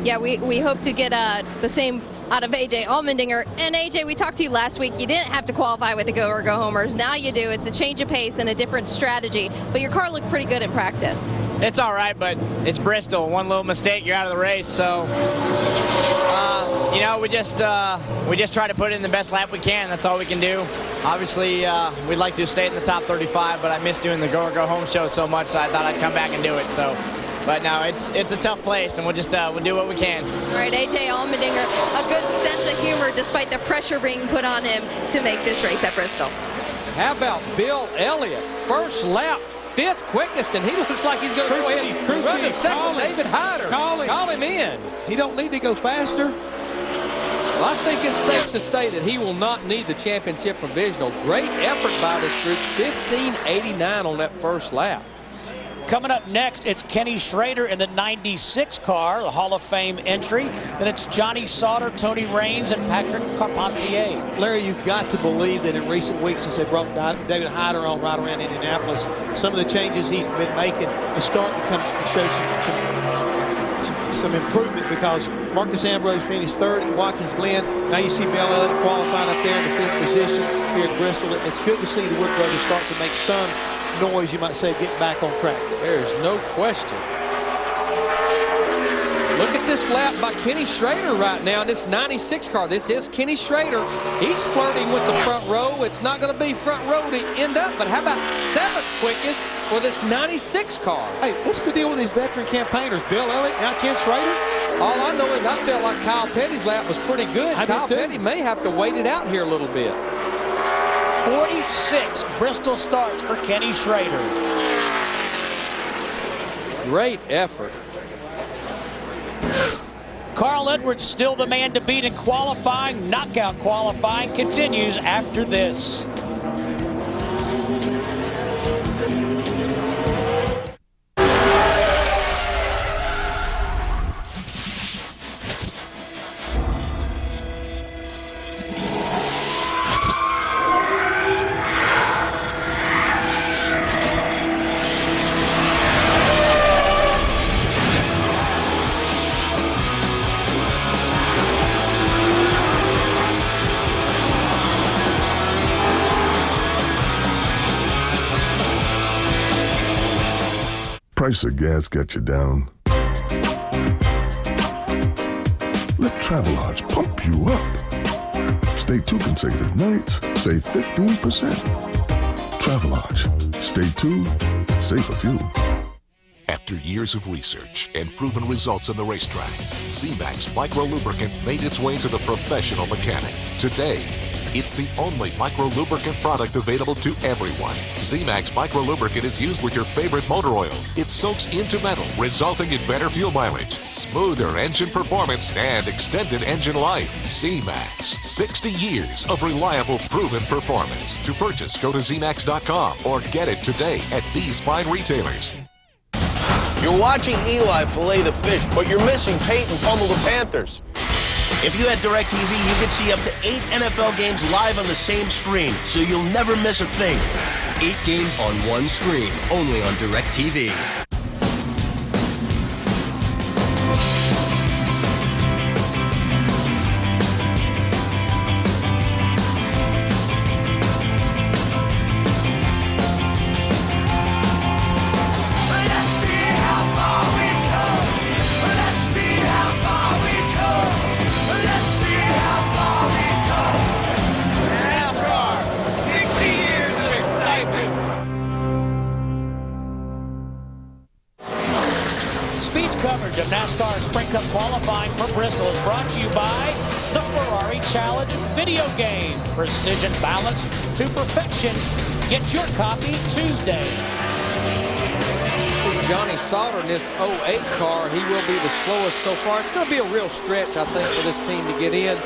Yeah, we hope to get the same out of A.J. Allmendinger. And A.J., we talked to you last week. You didn't have to qualify with the go or go homers. Now you do. It's a change of pace and a different strategy. But your car looked pretty good in practice. It's all right, but it's Bristol. One little mistake, you're out of the race. So, you know, we just try to put in the best lap we can. That's all we can do. Obviously, we'd like to stay in the top 35, but I miss doing the go or go home show so much, so I thought I'd come back and do it. So. But no, it's a tough place, and we'll do what we can. All right, A.J. Allmendinger, a good sense of humor despite the pressure being put on him to make this race at Bristol. How about Bill Elliott? First lap, 5th quickest, and he looks like he's going to go ahead and run the second. David Hyder. Call him in. He don't need to go faster. Well, I think it's safe to say that he will not need the championship provisional. Great effort by this group, 15:89 on that first lap. Coming up next, it's Kenny Schrader in the 96 car, the Hall of Fame entry. Then it's Johnny Sauter, Tony Raines, and Patrick Carpentier. Larry, you've got to believe that in recent weeks, since they brought David Hyder on right around Indianapolis, some of the changes he's been making is starting to show some improvement, because Marcus Ambrose finished 3rd at Watkins Glen. Now you see Bill Elliott qualifying up there in the 5th position here at Bristol. It's good to see the Wood brothers start to make some noise, you might say, getting back on track. There's no question. Look at this lap by Kenny Schrader right now in this 96 car. This is Kenny Schrader. He's flirting with the front row. It's not going to be front row to end up, but how about 7th quickest for this 96 car? Hey, what's the deal with these veteran campaigners? Bill Elliott, now Ken Schrader? All I know is I felt like Kyle Petty's lap was pretty good. Kyle Petty may have to wait it out here a little bit. 46 Bristol starts for Kenny Schrader. Great effort. Carl Edwards still the man to beat in qualifying. Knockout qualifying continues after this. Price of gas get you down? Let Travelodge pump you up. Stay 2 consecutive nights, save 15%. Travelodge. Stay 2, save a few. After years of research and proven results on the racetrack, Z-Max Micro Lubricant made its way to the professional mechanic. Today, it's the only micro lubricant product available to everyone. Z-Max Micro Lubricant is used with your favorite motor oil. It soaks into metal, resulting in better fuel mileage, smoother engine performance, and extended engine life. Z-Max, 60 years of reliable, proven performance. To purchase, go to zmax.com or get it today at these fine retailers. You're watching Eli fillet the fish, but you're missing Peyton pummel the Panthers. If you had DirecTV, you could see up to 8 NFL games live on the same screen, so you'll never miss a thing. 8 games on one screen, only on DirecTV. Speed's coverage of NASCAR Sprint Cup qualifying for Bristol is brought to you by the Ferrari Challenge video game. Precision balanced to perfection. Get your copy Tuesday. See Johnny Sauter in this 08 car. He will be the slowest so far. It's going to be a real stretch, I think, for this team to get in.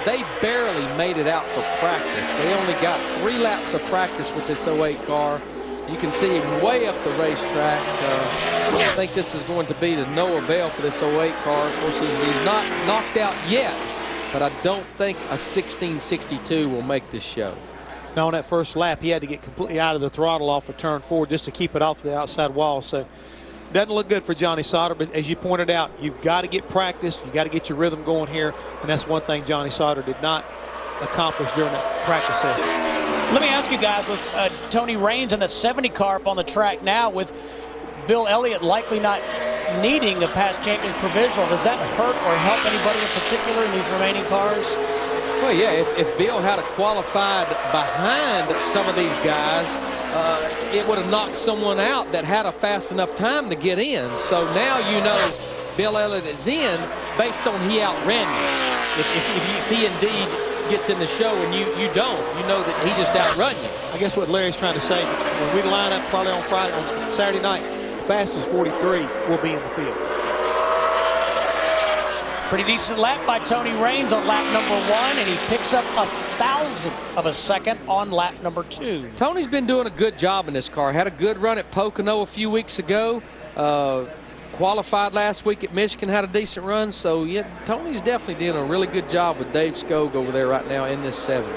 They barely made it out for practice. They only got 3 laps of practice with this 08 car. You can see him way up the racetrack. I think this is going to be to no avail for this 08 car. Of course, he's not knocked out yet, but I don't think a 1662 will make this show. Now, on that first lap, he had to get completely out of the throttle off of turn 4 just to keep it off the outside wall. So, doesn't look good for Johnny Sauter, but as you pointed out, you've got to get practice. You got to get your rhythm going here, and that's one thing Johnny Sauter did not accomplish during that practice session. Let me ask you guys, with Tony Raines in the 70 car up on the track now, with Bill Elliott likely not needing the past champions provisional, does that hurt or help anybody in particular in these remaining cars? Well, yeah, if Bill had qualified behind some of these guys, it would have knocked someone out that had a fast enough time to get in. So now you know Bill Elliott is in based on he outran you. If he indeed gets in the show and you don't, you know that he just outrun you. I guess what Larry's trying to say, when we line up probably on Saturday night, the fastest 43 will be in the field. Pretty decent lap by Tony Raines on lap number 1, and he picks up 1,000th of a second on lap number 2. Tony's been doing a good job in this car. Had a good run at Pocono a few weeks ago. Qualified last week at Michigan, had a decent run. So, yeah, Tony's definitely doing a really good job with Dave Skog over there right now in this 70.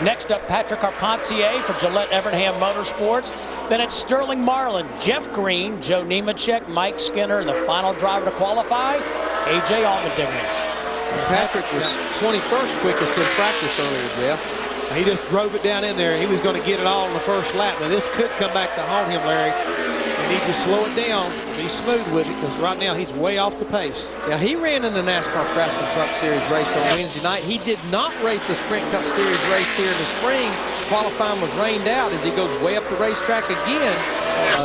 Next up, Patrick Carpentier for Gillette Evernham Motorsports. Then it's Sterling Marlin, Jeff Green, Joe Nemechek, Mike Skinner, and the final driver to qualify, A.J. Allmendinger. Patrick was 21st quickest in practice earlier, Jeff. He just drove it down in there. He was going to get it all in the first lap. Now, this could come back to haunt him, Larry. He needs to slow it down, be smooth with it, because right now he's way off the pace. Yeah, he ran in the NASCAR Craftsman Truck Series race on Wednesday night. He did not race the Sprint Cup Series race here in the spring. Qualifying was rained out as he goes way up the racetrack again.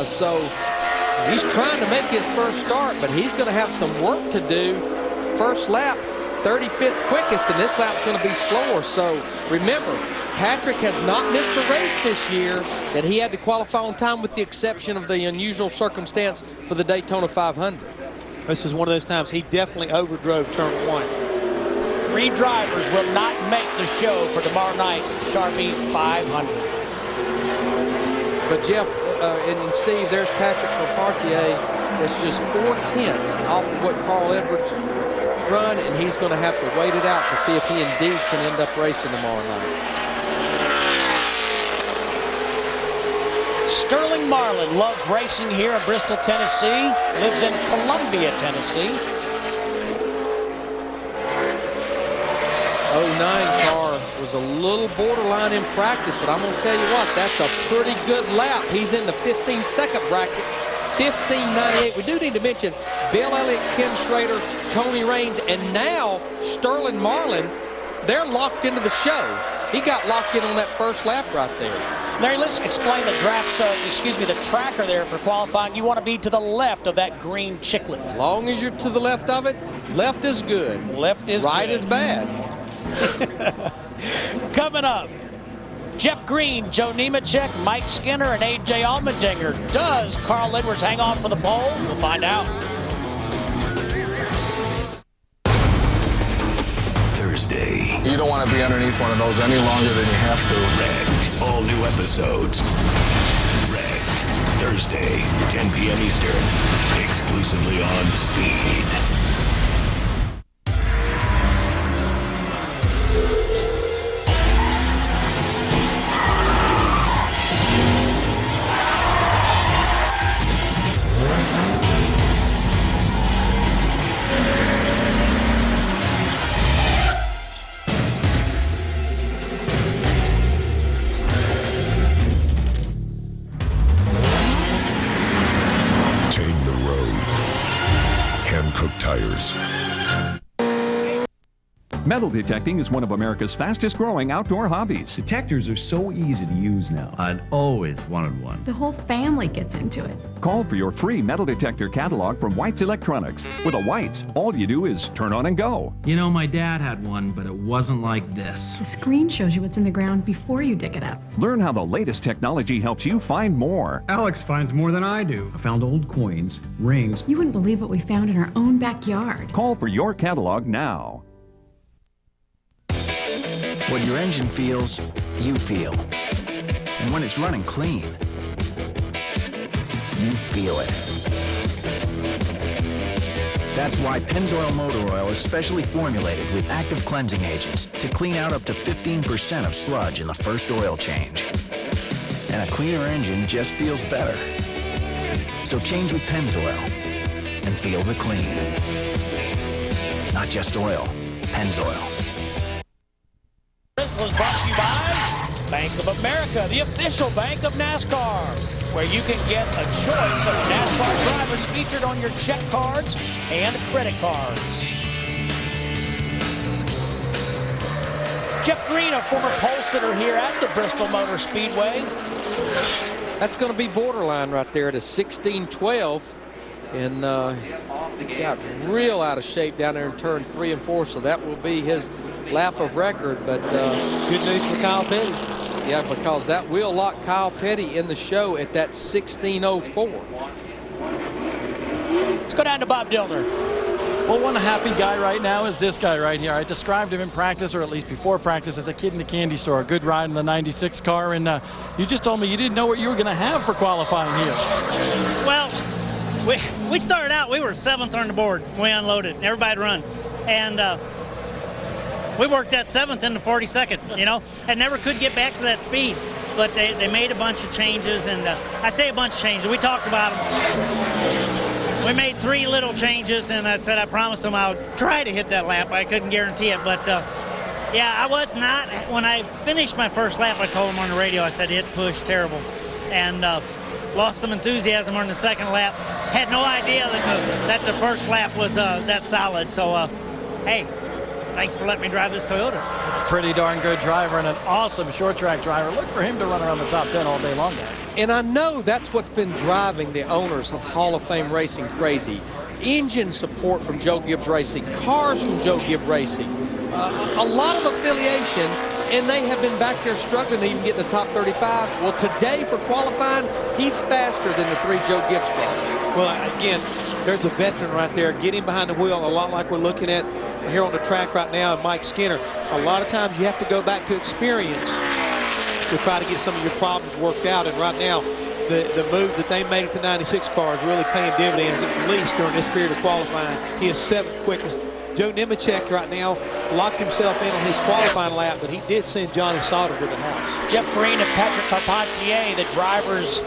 So he's trying to make his first start, but he's going to have some work to do. First lap, 35th quickest, and this lap's going to be slower. So remember, Patrick has not missed a race this year that he had to qualify on time, with the exception of the unusual circumstance for the Daytona 500. This is one of those times he definitely overdrove turn 1. 3 drivers will not make the show for tomorrow night's Sharpie 500. But Jeff and Steve, there's Patrick Carpentier. That's just 4/10 off of what Carl Edwards run, and he's going to have to wait it out to see if he indeed can end up racing tomorrow night. Sterling Marlin loves racing here in Bristol, Tennessee. Lives in Columbia, Tennessee. 09 car was a little borderline in practice, but I'm going to tell you what, that's a pretty good lap. He's in the 15-second bracket, 15.98. We do need to mention Bill Elliott, Ken Schrader, Tony Raines, and now Sterling Marlin. They're locked into the show. He got locked in on that first lap right there. Larry, let's explain the the tracker there for qualifying. You want to be to the left of that green chiclet. As long as you're to the left of it, left is good. Left is right good. is bad. Coming up, Jeff Green, Joe Nemechek, Mike Skinner, and A.J. Allmendinger. Does Carl Edwards hang on for the pole? We'll find out. Thursday. You don't want to be underneath one of those any longer than you have to. Wrecked. All new episodes. Wrecked. Thursday, 10 p.m. Eastern. Exclusively on Speed. Tires. Metal detecting is one of America's fastest growing outdoor hobbies. Detectors are so easy to use now. I'd always wanted one. The whole family gets into it. Call for your free metal detector catalog from White's Electronics. With a White's, all you do is turn on and go. You know, my dad had one, but it wasn't like this. The screen shows you what's in the ground before you dig it up. Learn how the latest technology helps you find more. Alex finds more than I do. I found old coins, rings. You wouldn't believe what we found in our own backyard. Call for your catalog now. What your engine feels, you feel. And when it's running clean, you feel it. That's why Pennzoil Motor Oil is specially formulated with active cleansing agents to clean out up to 15% of sludge in the first oil change. And a cleaner engine just feels better. So change with Pennzoil and feel the clean. Not just oil, Pennzoil. Was brought to you by Bank of America, the official bank of NASCAR, where you can get a choice of NASCAR drivers featured on your check cards and credit cards. Jeff Green, a former pole sitter here at the Bristol Motor Speedway. That's going to be borderline right there at a 16-12. And he got real out of shape down there in turn 3 and 4, so that will be his lap of record. But good news for Kyle Petty. Yeah, because that will lock Kyle Petty in the show at that 16:04. Let's go down to Bob Dillner. Well, one happy guy right now is this guy right here. I described him in practice, or at least before practice, as a kid in the candy store. A good ride in the 96 car, and you just told me you didn't know what you were going to have for qualifying here. Well, we started out, we were 7th on the board. We unloaded, everybody'd run. And we worked that 7th into 42nd, you know, and never could get back to that speed. But they made a bunch of changes, and I say a bunch of changes. We talked about them. We made 3 little changes, and I said I promised them I would try to hit that lap. I couldn't guarantee it, but yeah, I was not. When I finished my first lap, I told them on the radio, I said, it pushed terrible. And lost some enthusiasm on the second lap. Had no idea that the first lap was that solid. So, hey, thanks for letting me drive this Toyota. Pretty darn good driver and an awesome short track driver. Look for him to run around the top 10 all day long, guys. And I know that's what's been driving the owners of Hall of Fame Racing crazy. Engine support from Joe Gibbs Racing, cars from Joe Gibbs Racing, a lot of affiliations, and they have been back there struggling to even get in the top 35. Well, today for qualifying, he's faster than the 3 Joe Gibbs cars. Well, again, There's a veteran right there. Get him behind the wheel, a lot like we're looking at here on the track right now, and Mike Skinner. A lot of times you have to go back to experience to try to get some of your problems worked out. And right now, the move that they made at the 96 car is really paying dividends, at least during this period of qualifying. He is 7th quickest. Joe Nemechek right now locked himself in on his qualifying lap, but he did send Johnny Sauter to the house. Jeff Green and Patrick Carpentier, the drivers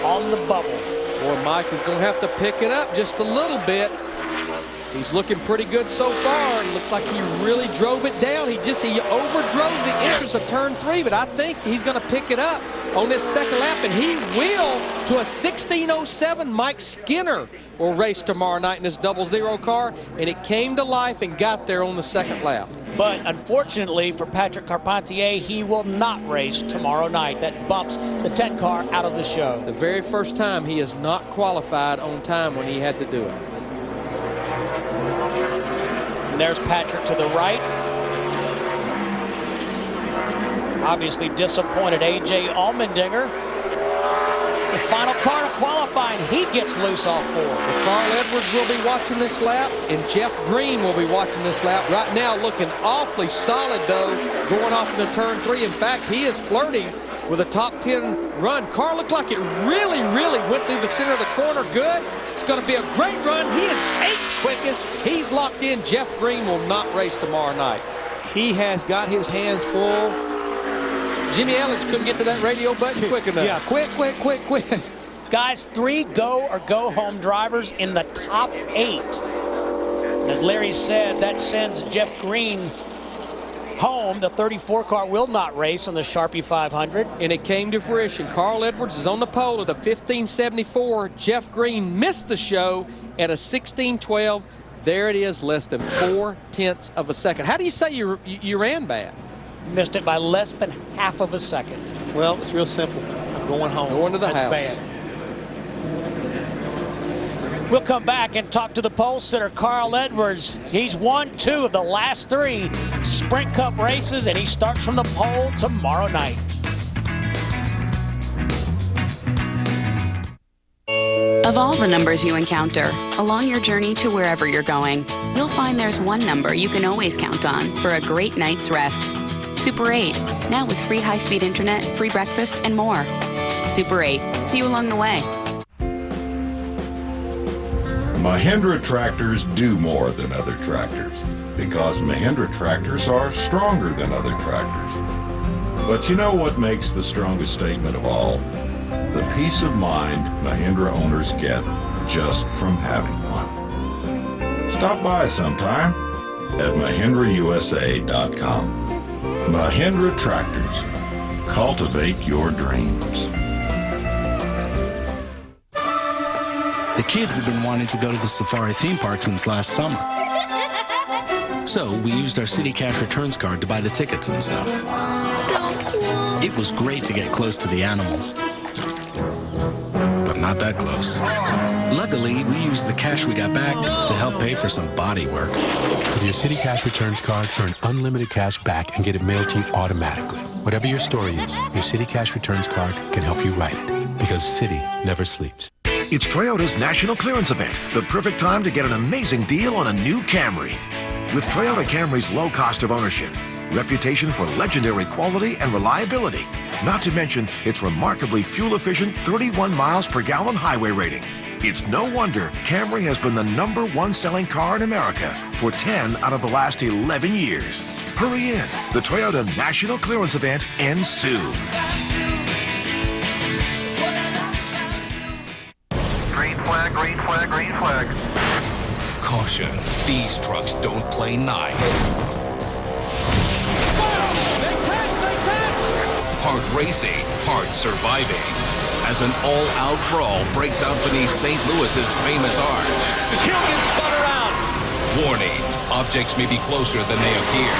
on the bubble. Boy, Mike is going to have to pick it up just a little bit. He's looking pretty good so far. It looks like he really drove it down. He overdrove the entrance of turn 3, but I think he's going to pick it up on this second lap, and he will to a 16:07. Mike Skinner will race tomorrow night in this 00 car, and it came to life and got there on the second lap. But unfortunately for Patrick Carpentier, he will not race tomorrow night. That bumps the 10 car out of the show. The very first time he has not qualified on time when he had to do it. And there's Patrick to the right. Obviously disappointed A.J. Allmendinger. The final car to qualifying, he gets loose off 4. Carl Edwards will be watching this lap, and Jeff Green will be watching this lap. Right now looking awfully solid, though, going off into turn 3. In fact, he is flirting with a top 10 run. Carl looked like it really went through the center of the corner good. It's going to be a great run. He is 8th quickest. He's locked in. Jeff Green will not race tomorrow night. He has got his hands full. Jimmy Ellis couldn't get to that radio button quick enough. Yeah, quick. Guys, 3 go or go home drivers in the top 8. As Larry said, that sends Jeff Green home. The 34 car will not race on the Sharpie 500. And it came to fruition. Carl Edwards is on the pole at a 15:74. Jeff Green missed the show at a 16:12. There it is, less than 0.4 of a second. How do you say you ran bad? Missed it by less than half of a second. Well, it's real simple. I'm going home. Going to the house. Bad. We'll come back and talk to the pole sitter, Carl Edwards. He's won 2 of the last 3 Sprint Cup races, and he starts from the pole tomorrow night. Of all the numbers you encounter along your journey to wherever you're going, you'll find there's one number you can always count on for a great night's rest. Super 8, now with free high-speed internet, free breakfast, and more. Super 8, see you along the way. Mahindra tractors do more than other tractors because Mahindra tractors are stronger than other tractors. But you know what makes the strongest statement of all? The peace of mind Mahindra owners get just from having one. Stop by sometime at MahindraUSA.com. Mahindra Tractors. Cultivate your dreams. The kids have been wanting to go to the safari theme park since last summer. So we used our City Cash Returns card to buy the tickets and stuff. It was great to get close to the animals. But not that close. Luckily, we used the cash we got back to help pay for some body work. With your City Cash Returns card, earn unlimited cash back and get it mailed to you automatically. Whatever your story is, your City Cash Returns card can help you write it. Because City never sleeps. It's Toyota's National Clearance Event, the perfect time to get an amazing deal on a new Camry. With Toyota Camry's low cost of ownership, reputation for legendary quality and reliability, not to mention its remarkably fuel-efficient 31 miles per gallon highway rating. It's no wonder Camry has been the #1 selling car in America for 10 out of the last 11 years. Hurry in. The Toyota National Clearance Event ends soon. Green flag, green flag, green flag. Caution, these trucks don't play nice. Hard racing, hard surviving. As an all-out brawl breaks out beneath St. Louis's famous arch. He'll get spun around. Warning, objects may be closer than they appear.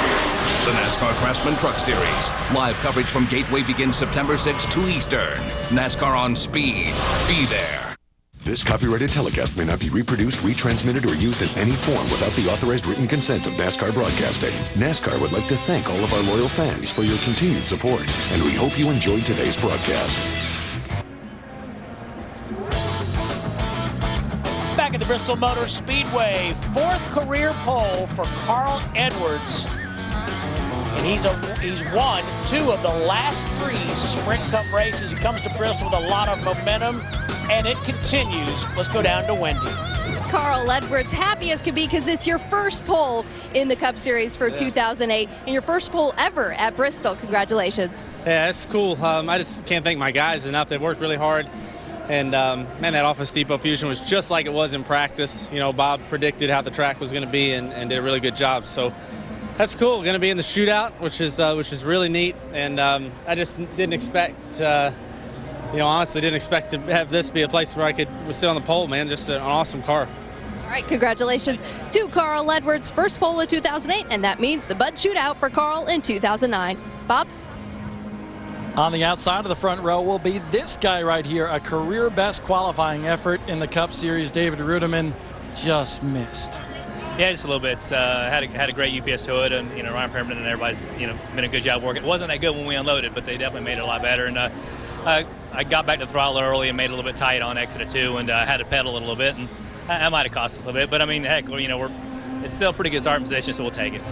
The NASCAR Craftsman Truck Series. Live coverage from Gateway begins September 6, 2 Eastern. NASCAR on Speed. Be there. This copyrighted telecast may not be reproduced, retransmitted, or used in any form without the authorized written consent of NASCAR Broadcasting. NASCAR would like to thank all of our loyal fans for your continued support, and we hope you enjoyed today's broadcast. Back at the Bristol Motor Speedway. 4th career pole for Carl Edwards. And he's won 2 of the last 3 Sprint Cup races. He comes to Bristol with a lot of momentum, and it continues. Let's go down to Wendy. Carl Edwards, happy as can be because it's your first pole in the Cup Series for 2008 and your first pole ever at Bristol. Congratulations. Yeah, it's cool. I just can't thank my guys enough. They worked really hard. And, man, that Office Depot Fusion was just like it was in practice. You know, Bob predicted how the track was going to be and did a really good job. So that's cool. Going to be in the shootout, which is really neat. And I just didn't expect, honestly didn't expect to have this be a place where I could sit on the pole, man. Just an awesome car. All right, congratulations to Carl Edwards, first pole in 2008, and that means the Bud Shootout for Carl in 2009. Bob? On the outside of the front row will be this guy right here, a career best qualifying effort in the Cup Series. David Ruderman just missed. Yeah, just a little bit. Had a great UPS to it, and Ryan Perriman and everybody's been a good job working. It wasn't that good when we unloaded, but they definitely made it a lot better. And I got back to the throttle early and made it a little bit tight on exit of 2, and had to pedal it a little bit, and that might have cost us a little bit. But I mean, heck, it's still a pretty good starting position, so we'll take it.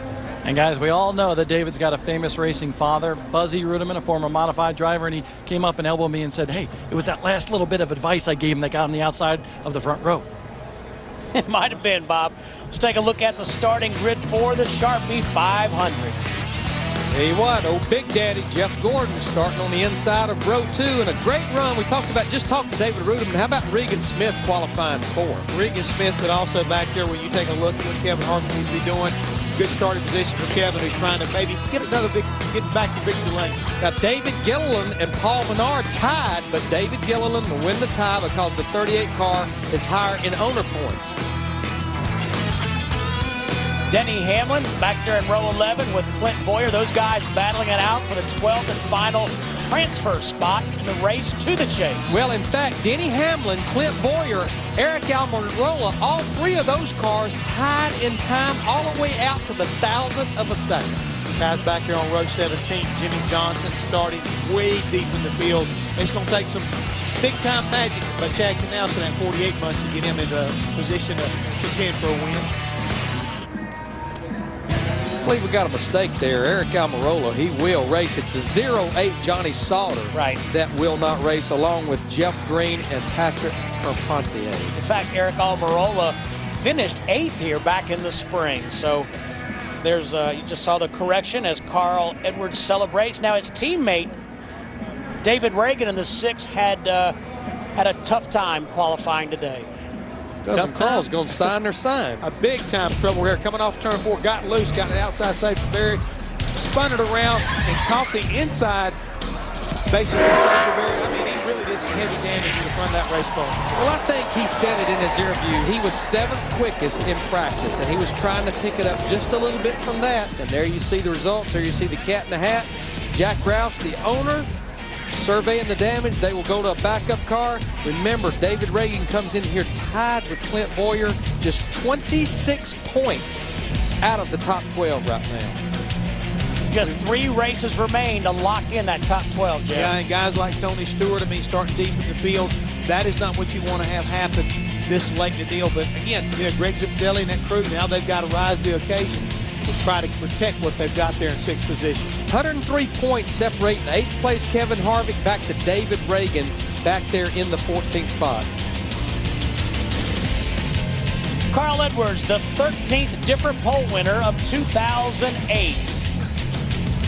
And guys, we all know that David's got a famous racing father, Buzzy Ruderman, a former modified driver, and he came up and elbowed me and said, "Hey, it was that last little bit of advice I gave him that got on the outside of the front row." It might have been, Bob. Let's take a look at the starting grid for the Sharpie 500. Tell you what, old Big Daddy Jeff Gordon starting on the inside of row 2 and a great run. We talked to David Ruderman. How about Regan Smith qualifying 4th? Regan Smith, but also back there when you take a look at what Kevin Harvick needs to be doing. Good starting position for Kevin, who's trying to maybe get back to victory lane. Now, David Gilliland and Paul Menard tied, but David Gilliland will win the tie because the 38 car is higher in owner points. Denny Hamlin back there in row 11 with Clint Boyer. Those guys battling it out for the 12th and final transfer spot in the race to the chase. Well, in fact, Denny Hamlin, Clint Boyer, Eric Almirola, all 3 of those cars tied in time all the way out to the 1,000th of a second. Guys back here on row 17, Jimmy Johnson starting way deep in the field. It's going to take some big-time magic by Chad Canals in that 48 months to get him in a position to contend for a win. I believe we got a mistake there. Eric Almirola, he will race. It's the 08 Johnny Sauter that will not race, along with Jeff Green and Patrick Carpentier. In fact, Eric Almirola finished 8th here back in the spring. So there's you just saw the correction as Carl Edwards celebrates. Now his teammate David Reagan in the 6th had a tough time qualifying today. Cousin Carl's going to sign their sign. A big-time trouble here. Coming off turn 4, got loose, got an outside save from Barry, spun it around, and caught the inside, basically side of Barry. I mean, he really did some heavy damage in the front of that race car. Well, I think he said it in his interview. He was 7th quickest in practice, and he was trying to pick it up just a little bit from that. And there you see the results. There you see the cat in the hat. Jack Rouse, the owner, surveying the damage. They will go to a backup car. Remember, David Reagan comes in here tied with Clint Boyer, just 26 points out of the top 12 right now. Just 3 races remain to lock in that top 12, Jeff. Yeah, and guys like Tony Stewart, I mean, starting deep in the field, that is not what you want to have happen this late in the deal. But again, Greg Zipadelli and that crew, now they've got to rise to the occasion to try to protect what they've got there in 6th position. 103 points separating 8th place Kevin Harvick back to David Reagan back there in the 14th spot. Carl Edwards, the 13th different pole winner of 2008.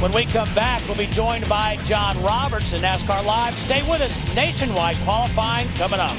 When we come back, we'll be joined by John Roberts in NASCAR Live. Stay with us. Nationwide qualifying coming up.